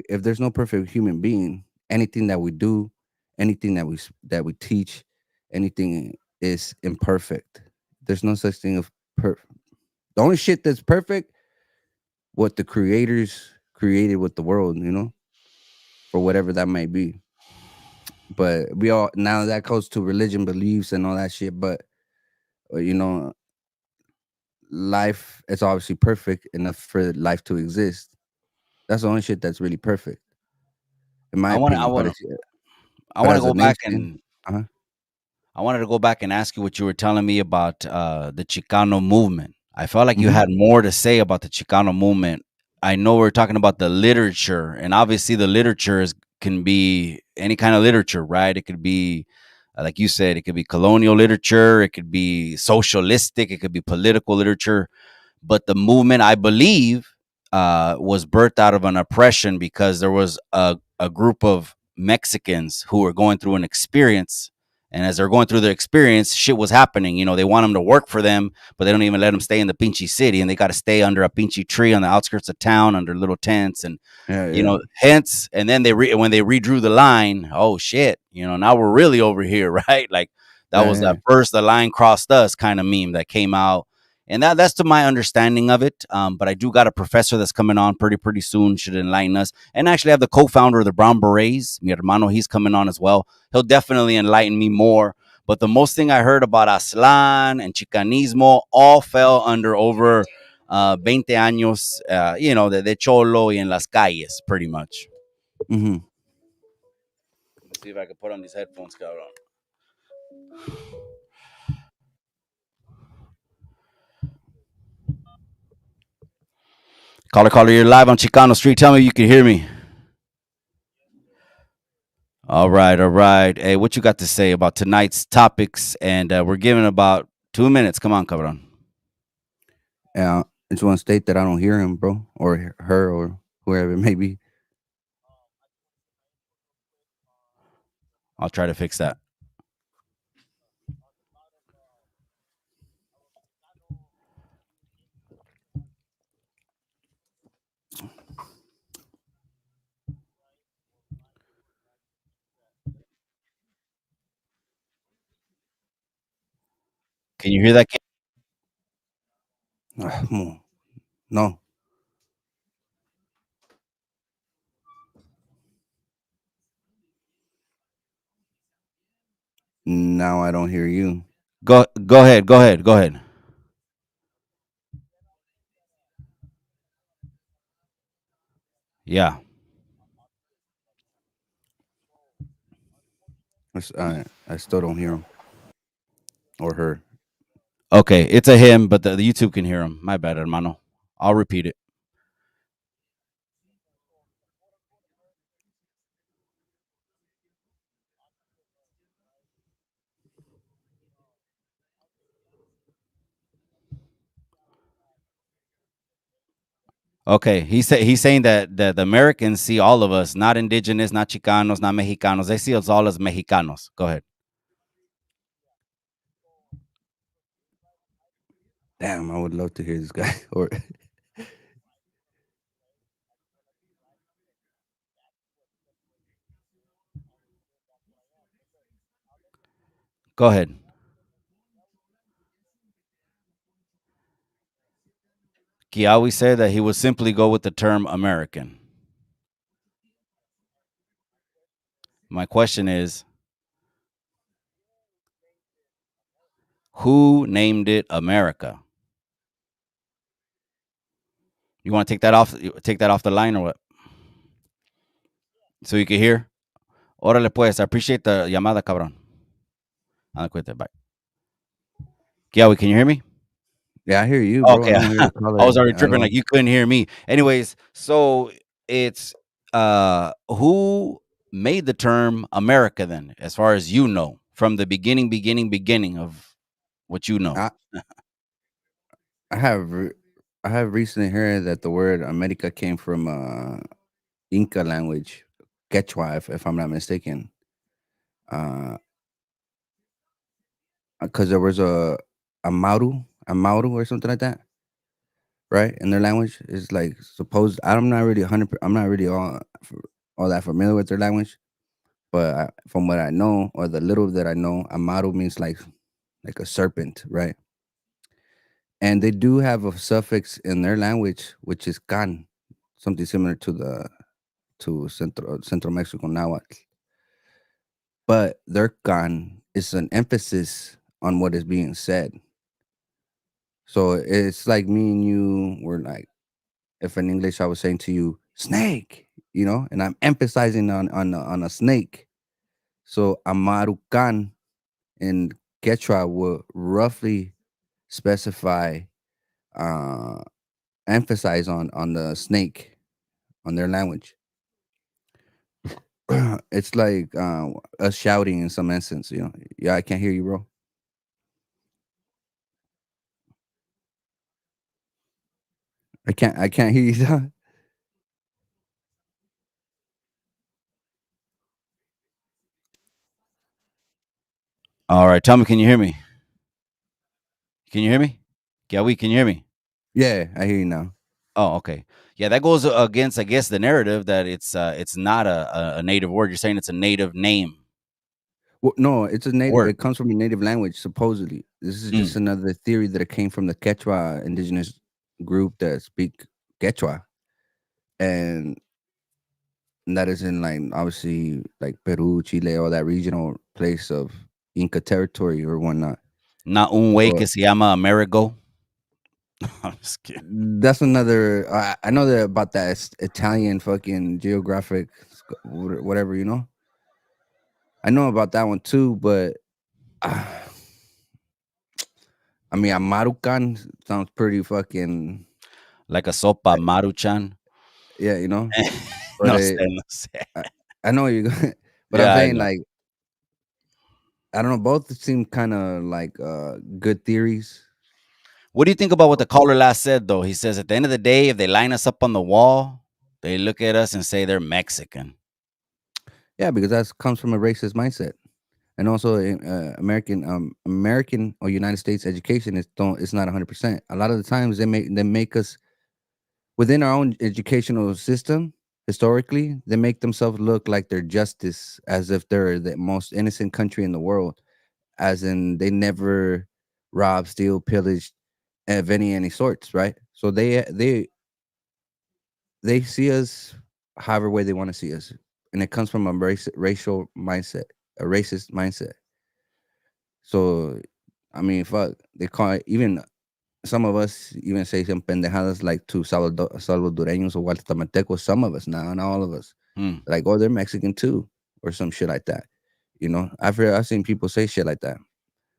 if there's no perfect human being, anything that we do, anything that we teach, anything is imperfect. There's no such thing of perfect. The only shit that's perfect, what the creators created with the world, you know, for whatever that might be. But we all now that goes to religion beliefs and all that shit. But you know, life is obviously perfect enough for life to exist. That's the only shit that's really perfect, in my I want to. I opinion. want to. I But want to as a go back nation, and uh-huh. I wanted to go back and ask you what you were telling me about the Chicano movement. I felt like you Hmm. had more to say about the Chicano movement. I know we're talking about the literature, and obviously the literature can be any kind of literature, right? It could be, like you said, it could be colonial literature, it could be socialistic, it could be political literature. But the movement, I believe, was birthed out of an oppression because there was a group of Mexicans who were going through an experience. And as they're going through their experience, shit was happening. You know, they want them to work for them, but they don't even let them stay in the pinchy city. And they got to stay under a pinchy tree on the outskirts of town under little tents. And, Yeah, you yeah, know, hence, and then when they redrew the line, oh shit, you know, now we're really over here, right? Like that yeah, was yeah. that first the line crossed us kind of meme that came out, and that's to my understanding of it. But I do got a professor that's coming on pretty soon, should enlighten us. And actually, I have the co-founder of the Brown Berets, mi hermano. He's coming on as well. He'll definitely enlighten me more. But the most thing I heard about Aslan and Chicanismo all fell under over 20 años, you know, de cholo y en las calles, pretty much. Hmm. Let me see if I can put on these headphones, cabrón. Caller, you're live on Chicano Street. Tell me you can hear me. All right, all right. Hey, what you got to say about tonight's topics? And we're giving about 2 minutes. Come on, cabron. I just want to state that I don't hear him, bro, or her, or whoever it may be. I'll try to fix that. Can you hear that? Come on. No, now I don't hear you. Go ahead. Go ahead. Go ahead. Yeah. I still don't hear him or her. Okay. It's a him, but the YouTube can hear him. My bad, hermano. I'll repeat it. Okay. He's saying that the Americans see all of us, not indigenous, not Chicanos, not Mexicanos. They see us all as Mexicanos. Go ahead. Damn, I would love to hear this guy. Or Go ahead. Kiawi said that he would simply go with the term American. My question is, who named it America? You want to take that off the line or what? So you can hear? Órale pues, I appreciate the llamada, cabrón. I'll quit that. Bye. Yeah, can you hear me? Yeah, I hear you, bro. I Okay. don't hear the I caller was already at tripping all. like you couldn't hear me. Anyways, so it's who made the term America then, as far as you know, from the beginning of what you know. I I have I have recently heard that the word America came from Inca language, Quechua, if I'm not mistaken. Uh, because there was a Mauru or something like that, right? In their language, it's like supposed. I'm not really 100. I'm not really all that familiar with their language, but from what I know, or the little that I know, a Mauru means like a serpent, right? And they do have a suffix in their language, which is can, something similar to Central Mexico Nahuatl. But their can is an emphasis on what is being said. So it's like me and you were like, if in English I was saying to you, snake, and I'm emphasizing on a snake. So Amaru can in Quechua will roughly specify, uh, emphasize on the snake on their language. It's like us shouting in some instance. Yeah, I can't hear you, bro. I can't hear you. Dog. All right, tell me, can you hear me? Can you hear me? Yeah, can you hear me? Yeah, I hear you now. Oh, okay. Yeah, that goes against, I guess, the narrative that it's not a native word. You're saying it's a native name Well, no, it's a native. word. It comes from a native language, supposedly. This is just Mm. another theory that it came from the Quechua indigenous group that speak Quechua, and that is in like obviously like Peru, Chile, all that regional place of Inca territory or whatnot. Not un way So que se llama Amerigo. I'm just kidding. that's another. I know that about that Italian fucking geographic, whatever. I know about that one too, but uh, I mean, Amarucan sounds pretty fucking Like a sopa maruchan. yeah, but No sé, no sé. I, I know you, but I'm Yeah, I saying know. like I don't know. Both seem kind of like good theories. What do you think about what the caller last said, though? He says at the end of the day, if they line us up on the wall, they look at us and say they're Mexican. Yeah, because that comes from a racist mindset, and also American or United States education is don't it's not 100%. A lot of the times they make us within our own educational system. Historically, they make themselves look like they're justice, as if they're the most innocent country in the world, as in they never rob, steal, pillaged of any sorts, right? So they see us however way they want to see us, and it comes from a racial mindset, a racist mindset. So, I mean, fuck, they call it, even some of us even say some pendejadas like to Salvadoreños or Guatemaltecos. Some of us now, not all of us, Hmm. like, oh, they're Mexican too, or some shit like that. I've seen people say shit like that,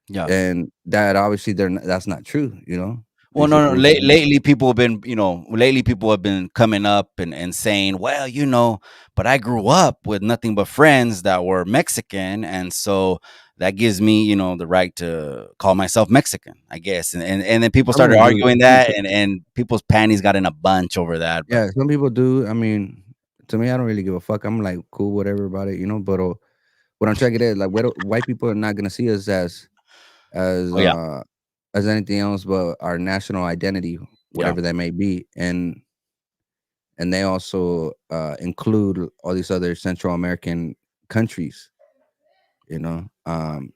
Yeah. and that obviously that's not true. Well, These no, no. people don't. Lately, people have been, lately people have been coming up and saying, well, but I grew up with nothing but friends that were Mexican, and so that gives me, the right to call myself Mexican, I guess. And then people Some of started them do. arguing that, and people's panties got in a bunch over that. But Yeah, some people do. I mean, to me, I don't really give a fuck. I'm like cool, whatever about it, But what I'm trying to get at, like, white people are not gonna see us as oh yeah, uh as anything else but our national identity, yeah, whatever that may be, and they also include all these other Central American countries, you know, um,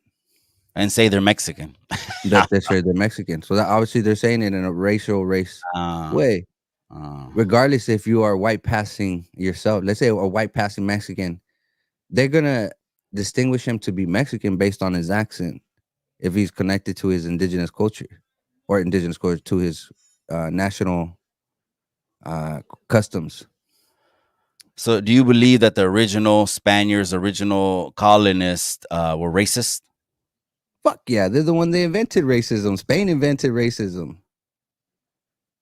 and say they're Mexican. that they say they're Mexican. So that obviously they're saying it in a race uh, way, uh, regardless if you are white passing yourself. Let's say a white passing Mexican. they're gonna distinguish him to be Mexican based on his accent if he's connected to his indigenous culture or indigenous culture to his national customs. So, do you believe that the original Spaniards, original colonists, were racist? Fuck yeah, they're the one they invented racism. Spain invented racism.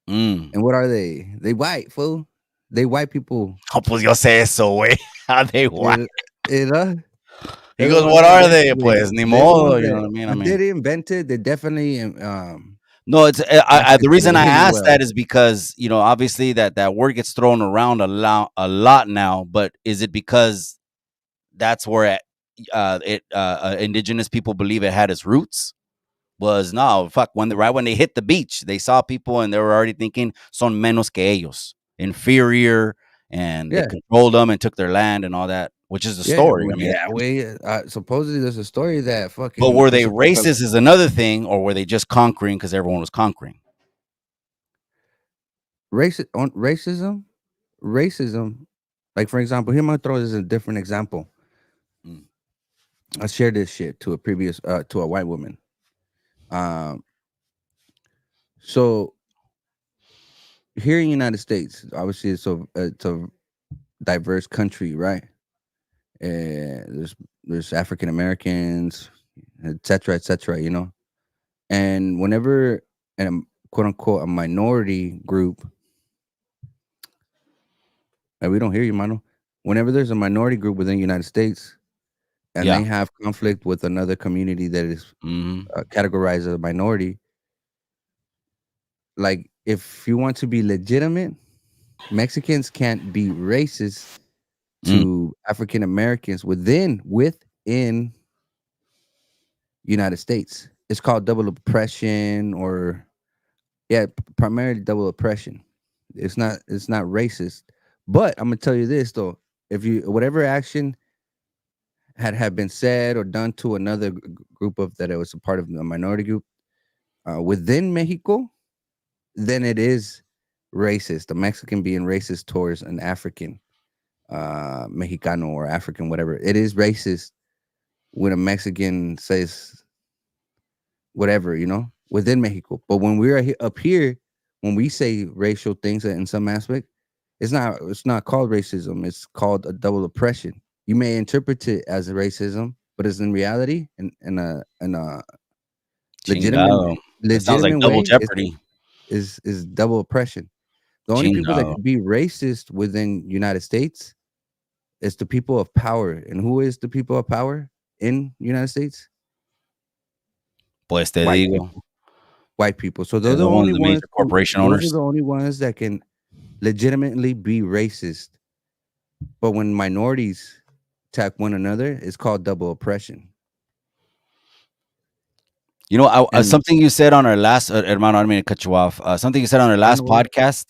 Mm. And what are they? They white, fool. They white people. Oh, pues yo sé eso, güey. How they white. You know? He They're the goes, ones what that are they? invented it. Pues ni They're the modo. ones You know that, what I mean? I but they mean, didn't invent it. They definitely no. It's the reason I assimilated asked that well. is because obviously that word gets thrown around a lot now. But is it because that's where indigenous people believe it had its roots? Was no fuck right when they hit the beach, they saw people and they were already thinking son menos que ellos, inferior, and they Yeah, controlled them and took their land and all that, which is the yeah, story. well, I mean, yeah. Supposedly there's a story that but fucking were they Christopher racist is another thing, or were they just conquering because everyone was conquering? racism, racism. Like for example, here I'm gonna throw this as a different example. Mm. I shared this shit to a previous to a white woman. Um, so here in the United States, obviously it's a diverse country, right? There's African Americans, et cetera, you know. And whenever and quote unquote a minority group, and we don't hear you, Mano. Whenever there's a minority group within the United States and Yeah. they have conflict with another community that is Hmm. categorized as a minority, like if you want to be legitimate, Mexicans can't be racist Mm. to African Americans within United States. It's called double oppression, or yeah, primarily double oppression. It's not racist. But I'm gonna tell you this though: if you whatever action had been said or done to another group of that it was a part of a minority group within Mexico, then it is racist. A Mexican being racist towards an African, Mexicano or African, whatever. It is racist when a Mexican says whatever, within Mexico. But when we're up here, when we say racial things in some aspect, it's not called racism. It's called a double oppression. You may interpret it as a racism, but it's in reality in a legitimate Chingado. That sounds like legitimate double way jeopardy. is double oppression. The only people that Chingado. could be racist within United States is the people of power. And who is the people of power in United States? Pues te White digo, people. White people. So they're they're the the ones, only the ones major who corporation those are owners. the only ones that can legitimately be racist. But when minorities attack one another, it's called double oppression. And Something you said on our last, hermano, I don't mean to cut you off. Something you said on our I last know podcast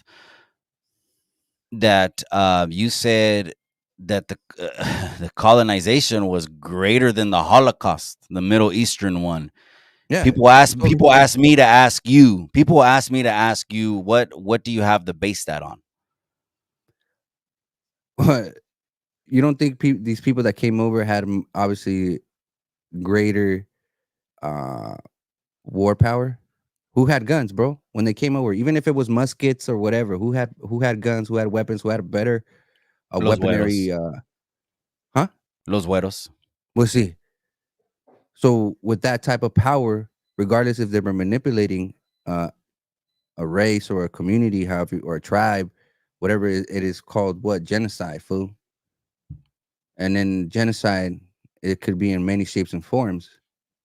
that you said that the colonization was greater than the Holocaust, the Middle Eastern one. yeah, People ask totally people was. ask me to ask you. People ask me to ask you what do you have to base that on? But you don't think these people that came over had obviously greater uh war power? Who had guns, bro? When they came over, even if it was muskets or whatever, who had guns, who had weapons, who had a better Los weaponry? güeros, Huh? los güeros. We'll see. So with that type of power, regardless if they were manipulating uh, a race or a community, however, or a tribe, whatever it is called, what genocide, fool. And then genocide, it could be in many shapes and forms.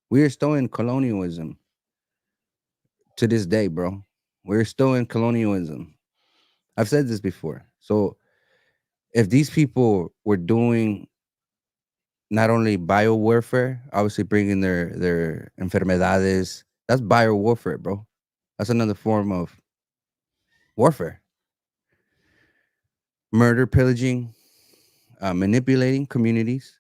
We are still in colonialism to this day, bro. We're still in colonialism. I've said this before. So if these people were doing not only bio warfare, obviously bringing their enfermedades, that's bio warfare, bro. That's another form of warfare. Murder, pillaging, manipulating communities.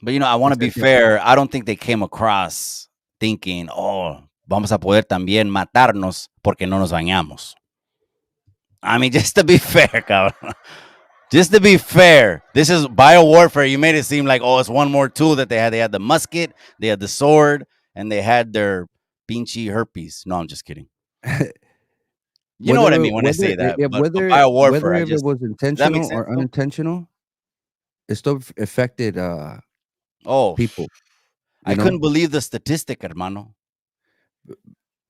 But I want to be Etcetera. fair. I don't think they came across thinking, "Oh, vamos a poder también matarnos porque no nos bañamos." I mean, just to be fair, cabrón. Just to be fair, this is bio warfare. You made it seem like, oh, it's one more tool that they had. They had the musket, they had the sword, and they had their pinchy herpes. No, I'm just kidding. You know what I mean when I say that. But bio warfare, Whether I if it just was does that make intentional sense or though? unintentional, it still affected Oh, people, I you know. couldn't believe the statistic, hermano.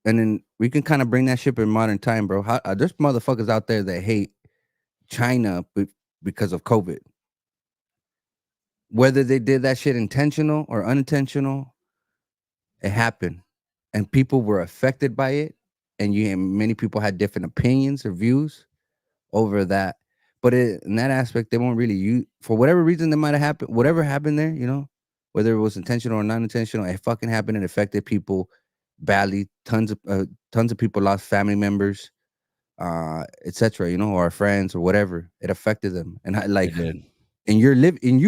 And then we can kind of bring that ship in modern time, bro. There's motherfuckers out there that hate China because of COVID. Whether they did that shit intentional or unintentional, it happened, and people were affected by it. And many people had different opinions or views over that. But in that aspect, they won't really use for whatever reason that might have happened. Whatever happened there, whether it was intentional or non intentional, it fucking happened and affected people badly. Tons of people lost family members, etc. Or friends or whatever. It affected them, and It did. and you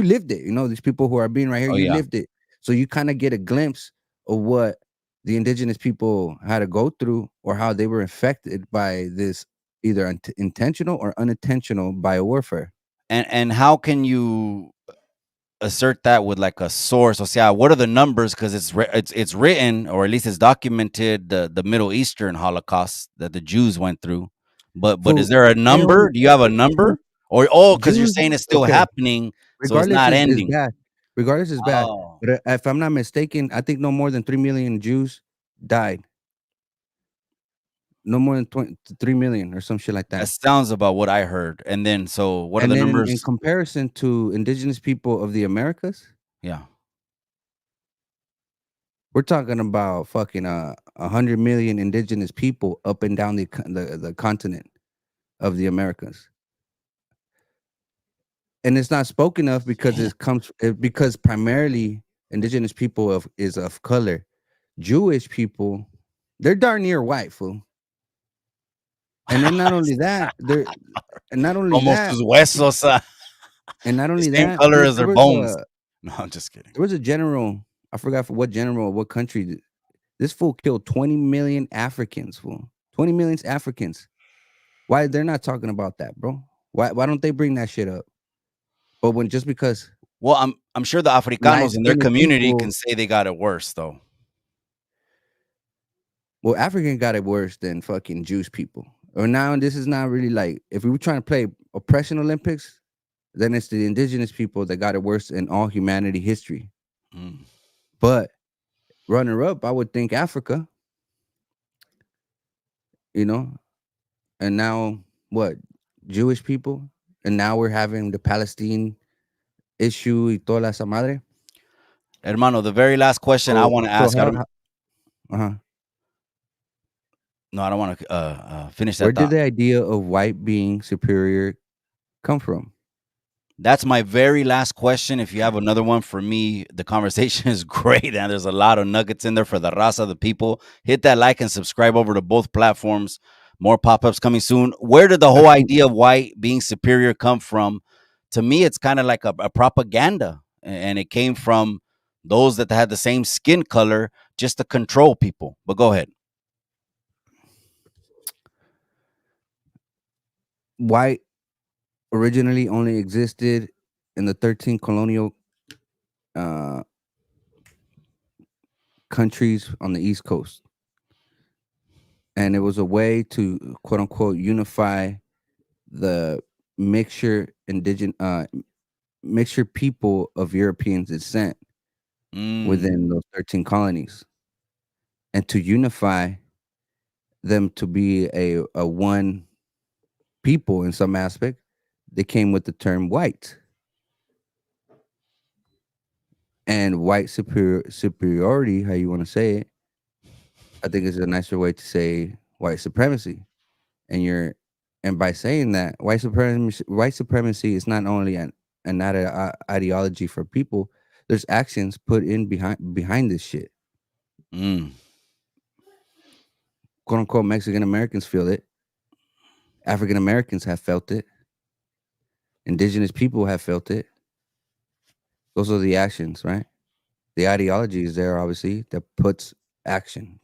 lived it. These people who are being right here, Oh you yeah. lived it, so you kind of get a glimpse of what the indigenous people had to go through or how they were affected by this either intentional or unintentional biowarfare. And how can you assert that with like a source? O sea, what are the numbers? Because it's written, or at least it's documented, the Middle Eastern Holocaust that the Jews went through. But is Fool, there a they number? only Do you have a fool, number? Or oh, because you're Jews. saying it's still Okay, happening, so it's regardless not is ending. bad. Regardless is bad. Oh, But if I'm not mistaken, I think no more than 3 million Jews died. No more than 3 million or some shit like that that. sounds about what I heard. And then so what are And the then in numbers? comparison to indigenous people of the Americas, Yeah. we're talking about fucking 100 million indigenous people up and down the continent of the Americas. And it's not spoken of because because primarily indigenous people of color. Jewish people, they're darn near white, fool. And then not only that, they're and not only Como that, sus huesos, and not the only same that, color there, as there their was bones. a No, I'm just kidding. there was a general, I forgot for what general, what country. This fool killed 20 million Africans, fool. 20 million Africans. Why they're not talking about that, bro? Why don't they bring that shit up? But when just because Well, I'm sure the light Africanos in their skinned community can people, say they got it worse though. well, African got it worse than fucking Jewish people. Or now this is not really like if we were trying to play oppression Olympics, then it's the indigenous people that got it worse in all humanity history. Mm. But runner up, I would think Africa, you know, and now what? Jewish people, and now we're having the Palestine issue y toda esa madre. Hermano, the very last question I So want to so ask. I how, don't. uh-huh. No, I don't want to finish Where that did thought. the idea of white being superior come from? That's my very last question. If you have another one for me, the conversation is great, and there's a lot of nuggets in there for the raza, the people. Hit that like and subscribe over to both platforms. More pop ups coming soon. Where did the I whole think idea of white being superior come from? To me, it's kind of like a propaganda, and it came from those that had the same skin color just to control people. But go ahead. white originally only existed in the 13 colonial uh, countries on the East Coast, and it was a way to quote unquote unify the mixture mixture people of European descent Mm, within those 13 colonies, and to unify them to be a one people in some aspect. They came with the term white, and white superiority, how you want to say it. I think is a nicer way to say white supremacy. And you're and by saying that white supremacy is not only an ideology for people. There's actions put in behind this shit. mm. Quote unquote Mexican Americans feel it. African Americans have felt it. Indigenous people have felt it. Those are the actions, right? The ideology is there, obviously, that puts action.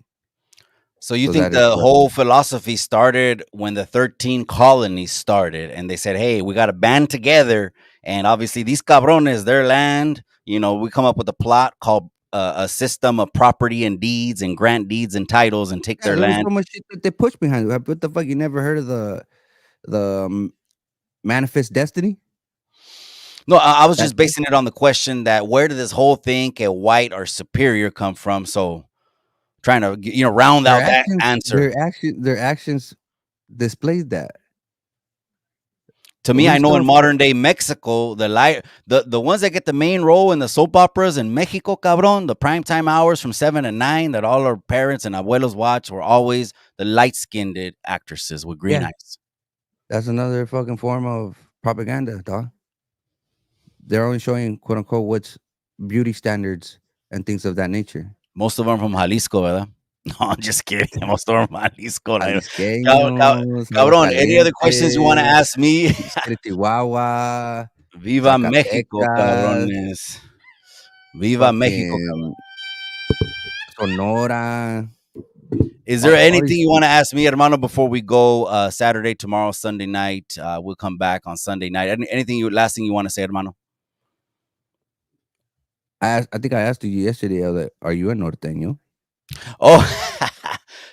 So you So think that is the what. whole philosophy started when the 13 colonies started and they said, "Hey, we got to band together." And obviously these cabrones, their land, we come up with a plot called a system of property and deeds and grant deeds and titles and take Yeah, their there was land. so much shit that they pushed behind it. What the fuck? You never heard of the manifest destiny? No, I was That just basing it on the question that where did this whole thing a white or superior come from? So trying to round their out that actions, answer. their actions displayed that. To me, I Who's know in gonna modern day Mexico, the ones that get the main role in the soap operas in Mexico, cabron, the primetime hours from 7 to 9 that all our parents and abuelos watch were always the light skinned actresses with green Yeah, eyes. that's another fucking form of propaganda, dog. They're only showing quote unquote what's beauty standards and things of that nature. Most of them from Jalisco, ¿verdad? No, I'm just kidding. Most of them from Jalisco. Jalisqueños, Cabron, any other questions you want to Aguascalientes, ask me? State of Chihuahua, Viva México, Zacatecas, cabrones. Viva México, cabrón. fucking Sonora, Is there all anything these. you want to ask me, hermano, before we go Saturday, tomorrow, Sunday night? We'll come back on Sunday night. Anything last thing you want to say, hermano? I think I asked you yesterday. I was like, "Are you a norteño?" Oh,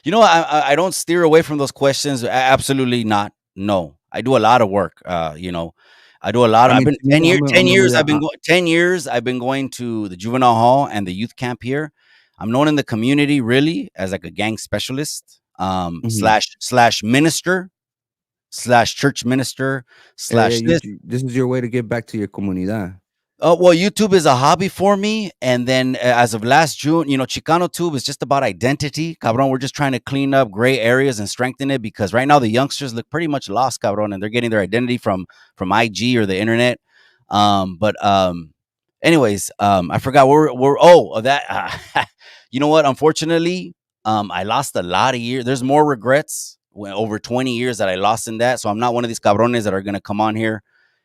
I don't steer away from those questions. Absolutely not. No, I do a lot of work. I do a lot. I I've mean, been to me, I'm 10 gonna be years. I've been going 10 years. I've been going to the juvenile hall and the youth camp here. I'm known in the community really as like a gang specialist, mhm. slash minister, slash church minister, Yeah, yeah. slash this. This is your way to give back to your comunidad. Well, YouTube is a hobby for me, and then as of last June, Chicano Tube is just about identity, cabron. We're just trying to clean up gray areas and strengthen it because right now the youngsters look pretty much lost, cabron, and they're getting their identity from IG or the internet. But anyways, I forgot we're that. You know what? Unfortunately, I lost a lot of years. There's more regrets over 20 years that I lost in that. So I'm not one of these cabrones that are gonna come on here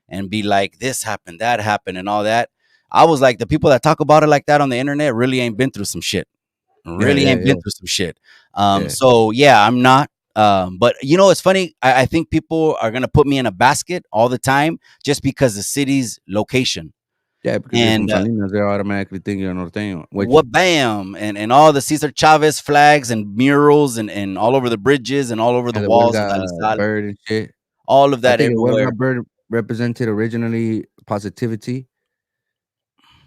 and be like, this happened, that happened, and all that. I was like, the people that talk about it like that on the internet really ain't been through some shit. Yeah, Really yeah, ain't been yeah, through some shit. yeah, So yeah, I'm not. But it's funny. I think people are gonna put me in a basket all the time just because the city's location. yeah. Because you're from And Salinas, they automatically think you're a norteño. Which, what bam and all the Cesar Chavez flags and murals and all over the bridges and all over the and the walls of Huelga Alisal, bird and shit. all of I that think the everywhere. Huelga bird represented originally positivity,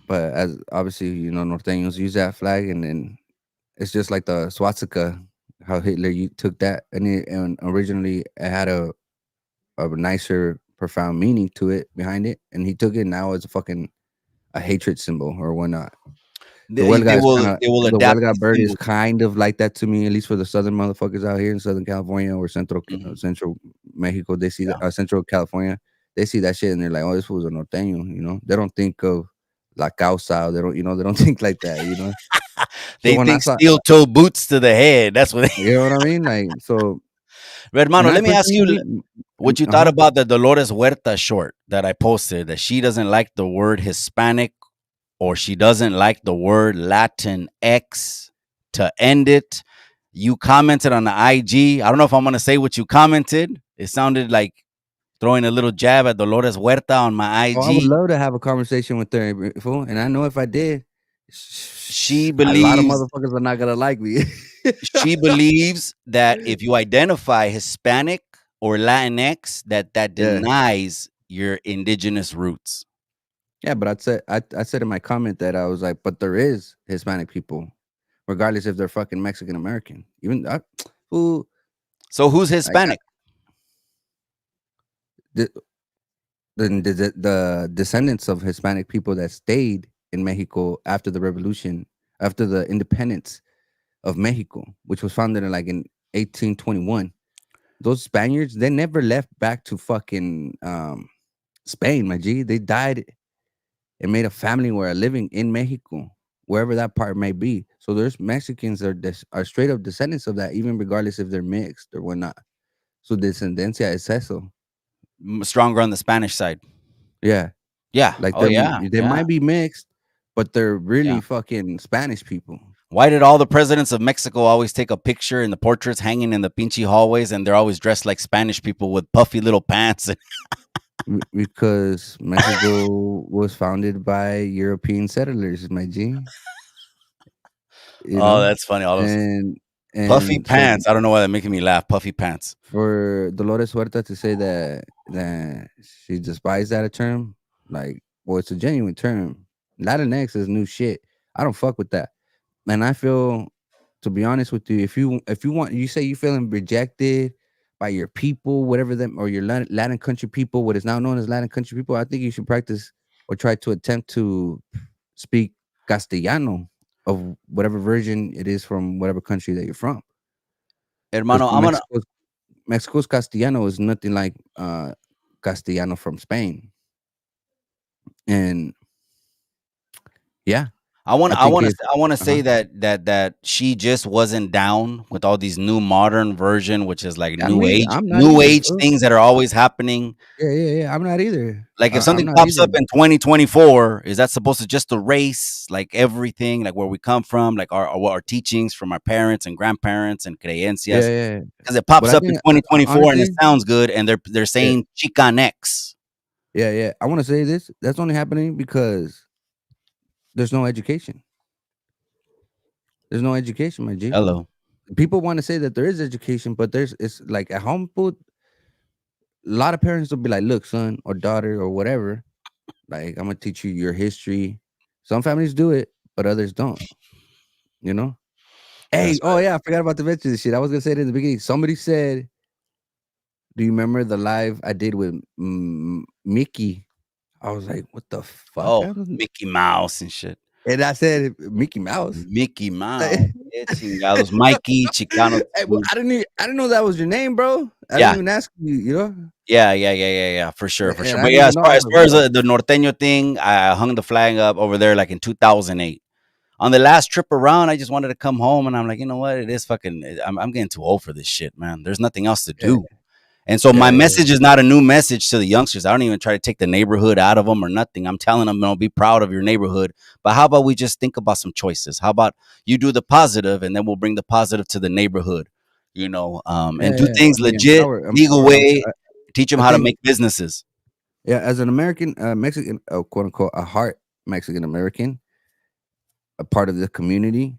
but as obviously norteños use that flag, and then it's just like the swastika, how Hitler took that, and originally it had a nicer, profound meaning to it behind it, and he took it now as a fucking a hatred symbol or whatnot. The They Huelga is will kinda they will the adapt Huelga these bird is symbols. kind of like that to me, at least for the southern motherfuckers out here in Southern California or Mhm. Central Mexico. They see that Yeah. Central California, they see that shit and they're like, "Oh, this was a norteño." They don't think of La Causa. They don't, they don't think like that. So They when I think saw, steel toe boots to the head. That's what they you know what I mean? Like, so, and Hermano, I let me ask personally, you what you thought uh-huh. about the Dolores Huerta short that I posted, that she doesn't like the word Hispanic or she doesn't like the word Latin X to end it. You commented on the IG. I don't know if I'm gonna say what you commented. It sounded like throwing a little jab at Dolores Huerta on my Oh, I would IG. love to have a conversation with her, fool, and I know if I did, She a lot of believes motherfuckers are not gonna like me. she believes that if you identify Hispanic or Latinx, that Yeah. denies your indigenous roots. Yeah, but I said in my comment that I was like, but there is Hispanic people, regardless if they're fucking Mexican American. Even who So who's like Hispanic? the, the descendants of Hispanic people that stayed in Mexico after the revolution, after the independence of Mexico, which was founded in 1821. Those Spaniards, they never left back to fucking Spain, my G. They died and made a family where are living in Mexico, wherever that part may be. So there's Mexicans that are straight up descendants of that, even regardless if they're mixed or whatnot. So descendencia es eso. Stronger on the Spanish side. Yeah, Yeah. like Oh yeah. they Yeah. might be mixed, but they're really Yeah. fucking Spanish people. Why did all the presidents of Mexico always take a picture in the portraits hanging in the pinchy hallways and they're always dressed like Spanish people with puffy little pants? Because Mexico was founded by European settlers, my G. You Oh, know, that's funny. All those and puffy and for pants. I don't know why they're making me laugh. Puffy pants. Dolores Huerta to say that she despised that term, like, well, it's a genuine term. Latinx is new shit. I don't fuck with that. And I feel, to be honest with you, if you want, you say you feeling rejected by your people, whatever them, or your Latin country people, what is now known as Latin country people, I think you should practice or try to attempt to speak Castellano of whatever version it is from whatever country that you're from. Because Hermano, I'm gonna Mexico's Castellano is nothing like Castellano from Spain. And yeah, I think it's I wanna uh-huh. say that she just wasn't down with all these new modern version, which is like I'm not new either, age fool. things that are always happening. Yeah, yeah, yeah. I'm not either. Like if I'm something not pops either. up in 2024, is that supposed to just erase like everything, like where we come from, like our teachings from our parents and grandparents and Yeah, creencias? yeah. Because it But pops I up in think, 2024 and it honestly, sounds good, and they're yeah, saying Chicanx. yeah, yeah. I want to say this. That's only happening because there's no education. There's no education, my G. Hello. People want to say that there is education, but it's like at home, food. A lot of parents will be like, "Look, son or daughter or whatever. Like, I'm gonna teach you your history." Some families do it, but others don't. You know. Hey, That's oh yeah, I forgot about to mention this shit. I was gonna say it in the beginning. Somebody said, "Do you remember the live I did with Mickey?" I was like, "What the fuck?" Oh, Mickey Mouse and shit. And I said, "Mickey Mouse." Mickey Like, Mouse. Qué chingados. Mikey, Chicano hey, well, too. I didn't know that was your name, bro. I didn't Yeah. even ask you, you know? Yeah, for sure, for sure. And I But didn't yeah, even know. I as was far as like, the norteño thing, I hung the flag up over there like in 2008. On the last trip around, I just wanted to come home, and I'm like, you know what? It is fucking. I'm getting too old for this shit, man. There's nothing else to yeah, do. And so yeah, my yeah, message is not a new message to the youngsters. I don't even try to take the neighborhood out of them or nothing. I'm telling them, be proud of your neighborhood. But how about we just think about some choices? How about you do the positive, and then we'll bring the positive to the neighborhood, and yeah, do yeah. things Be legit, legal way. Teach them I how to think, make businesses. yeah, as an American, Mexican, quote unquote, a heart Mexican American, a part of the community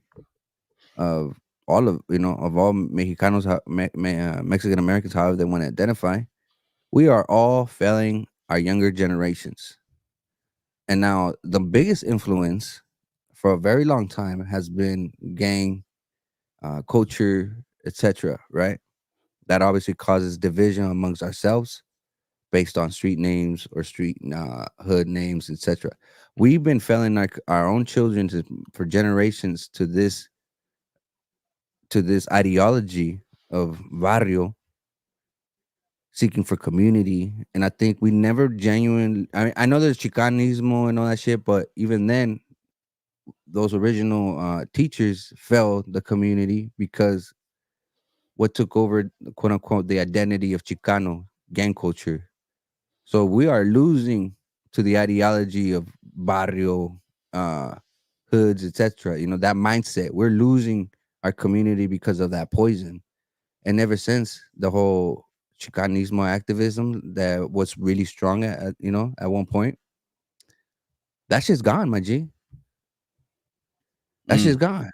of all of, of all Mexicanos, Mexican Americans, however they want to identify, we are all failing our younger generations. And now the biggest influence for a very long time has been gang culture, etc. Right? That obviously causes division amongst ourselves based on street names or street hood names, etc. We've been failing our own children for generations to this ideology of barrio, seeking for community. And I think we never genuine. I mean, I know there's Chicanismo and all that shit, but even then, those original teachers failed the community because what took over, quote unquote, the identity of Chicano gang culture. So we are losing to the ideology of barrio, uh, hoods, etc. You know, that mindset. We're losing our community because of that poison. And ever since the whole Chicanismo activism that was really strong at one point, that shit's gone, my G. That shit's Mm, gone.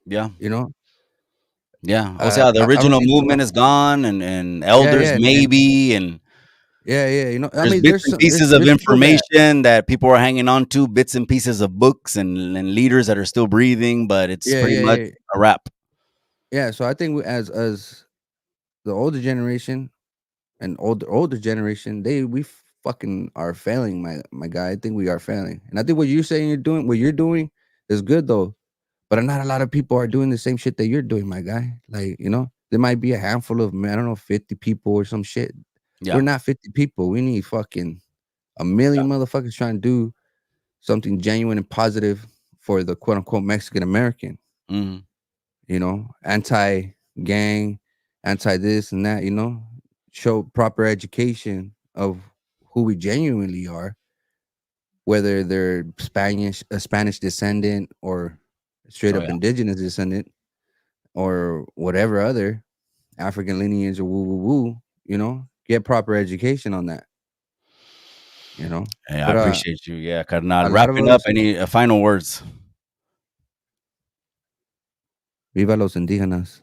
yeah, You know, yeah. O sea, the I don't original see too movement much. is gone, and Yeah, elders yeah, and maybe, and yeah, yeah. You know, I there's mean, bits and pieces of there's people that, information that people are hanging on to, bits and pieces of books and leaders that are still breathing, but it's yeah, pretty yeah, much yeah, a wrap. yeah. So I think as the older generation and older generation, we fucking are failing, my guy. I think we are failing, and I think what you're doing is good though. But not a lot of people are doing the same shit that you're doing, my guy. Like, there might be a handful of, I don't know, 50 people or some shit. We're Yeah, not 50 people. We need fucking a yeah. million motherfuckers trying to do something genuine and positive for the quote unquote Mexican American, Mhm. anti gang, anti this and that, show proper education of who we genuinely are, whether they're a Spanish descendant or straight Oh up yeah. indigenous descendant or whatever other African lineage or woo woo woo, get proper education on that, you know. Hey, I But appreciate you. Yeah, carnal. a lot of Wrapping up. us, Any final words? viva los indígenas.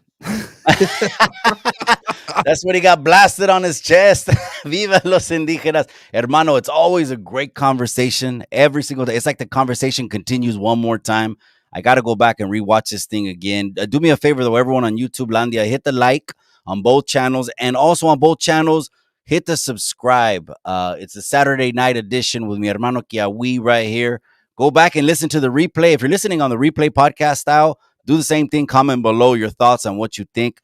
That's what he got blasted on his chest. Viva los indígenas. Hermano, it's always a great conversation every single day. It's like the conversation continues one more time. I got to go back and rewatch this thing again. Do me a favor, though, everyone on YouTube, Landia, hit the like on both channels. And also on both channels, hit the subscribe. It's a Saturday night edition with mi hermano Kiawi right here. Go back and listen to the replay. If you're listening on the replay podcast style, do the same thing. Comment below your thoughts on what you think,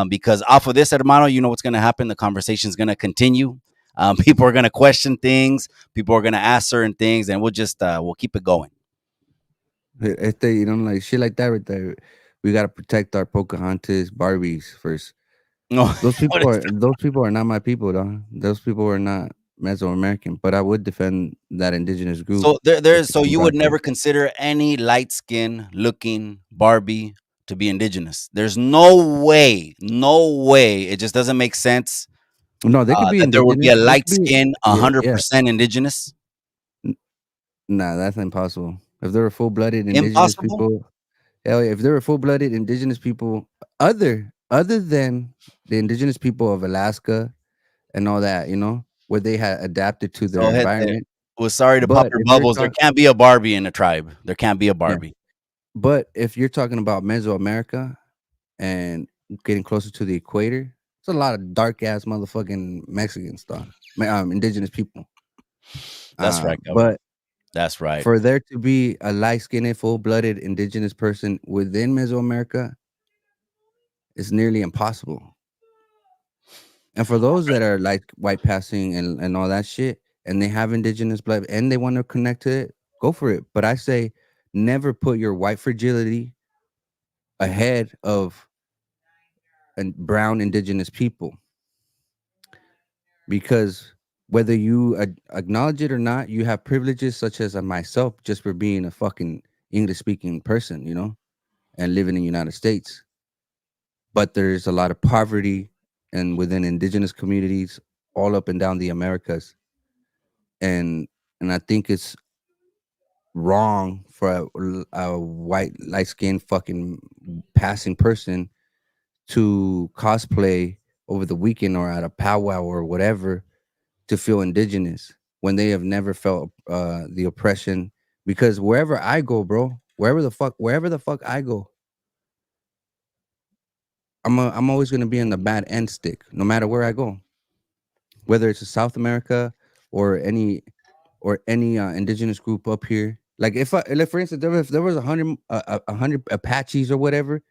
because off of this, hermano, you know what's going to happen. The conversation is going to continue. People are going to question things. People are going to ask certain things, and we'll keep it going. Like shit like that right there. We gotta protect our Pocahontas Barbies first. No, what is Those people are not my people, though. Those people are not Mesoamerican. But I would defend that indigenous group so if there's they so come you down would to it. never consider any light skin looking Barbie to be indigenous. There's no way, no way. It just doesn't make sense No, they could be that there would be a indigenous. They light could be, skin, yeah, yeah. 100% indigenous. N- Nah, that's impossible. If they were full-blooded indigenous Impossible. people, hell yeah. If they were full-blooded indigenous people, other than the indigenous people of Alaska and all that, where they had adapted to their So, gente, environment. well, sorry to pop But your if you're bubbles. There talking, can't be a Barbie in a tribe. There can't be a yeah. Barbie. But if you're talking about Mesoamerica and getting closer to the equator, it's a lot of dark ass motherfucking Mexican stuff, indigenous people. That's right, cabrón. But That's right. for there to be a light skinned, full blooded indigenous person within Mesoamerica is nearly impossible. And for those that are like white passing and all that shit, and they have indigenous blood and they want to connect to it, go for it. But I say never put your white fragility ahead of and brown indigenous people, because whether you acknowledge it or not, you have privileges such as myself just for being a fucking English speaking person, and living in the United States. But there's a lot of poverty and within indigenous communities all up and down the Americas. And I think it's wrong for a white light skinned fucking passing person to cosplay over the weekend or at a powwow or whatever to feel indigenous when they have never felt the oppression. Because wherever I go, bro, wherever the fuck I go, I'm always gonna be in the bad end stick, no matter where I go, whether it's South America or any indigenous group up here. Like like for instance, if there was 100 Apaches or whatever,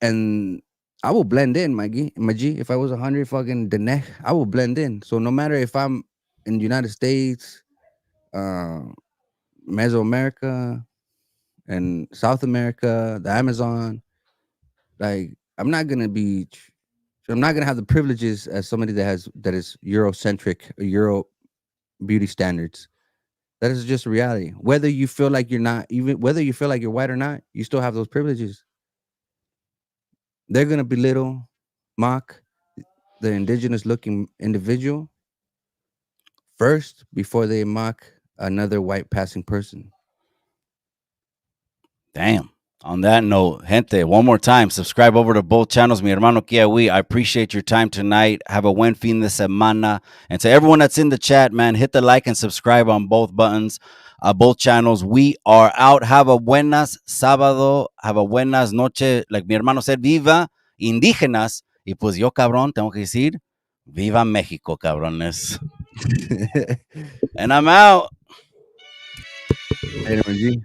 and I will blend in, my G. If I was 100 fucking Dinek, I will blend in. So no matter if I'm in the United States, uh, Mesoamerica, and South America, the Amazon, like I'm not gonna have the privileges as somebody that is Eurocentric, Euro beauty standards. That is just a reality. Whether you feel like you're not, even whether you feel like you're white or not, you still have those privileges. They're gonna belittle, mock the indigenous looking individual first before they mock another white passing person. Damn. On that note, gente, one more time, subscribe over to both channels. Mi hermano Kiawi, I appreciate your time tonight. Have a buen fin de semana. And to everyone that's in the chat, man, hit the like and subscribe on both buttons, both channels. We are out. Have a buenas sábado. Have a buenas noche. Like mi hermano said, viva indígenas. Y pues yo, cabrón, tengo que decir, viva México, cabrones. And I'm out. Later, G.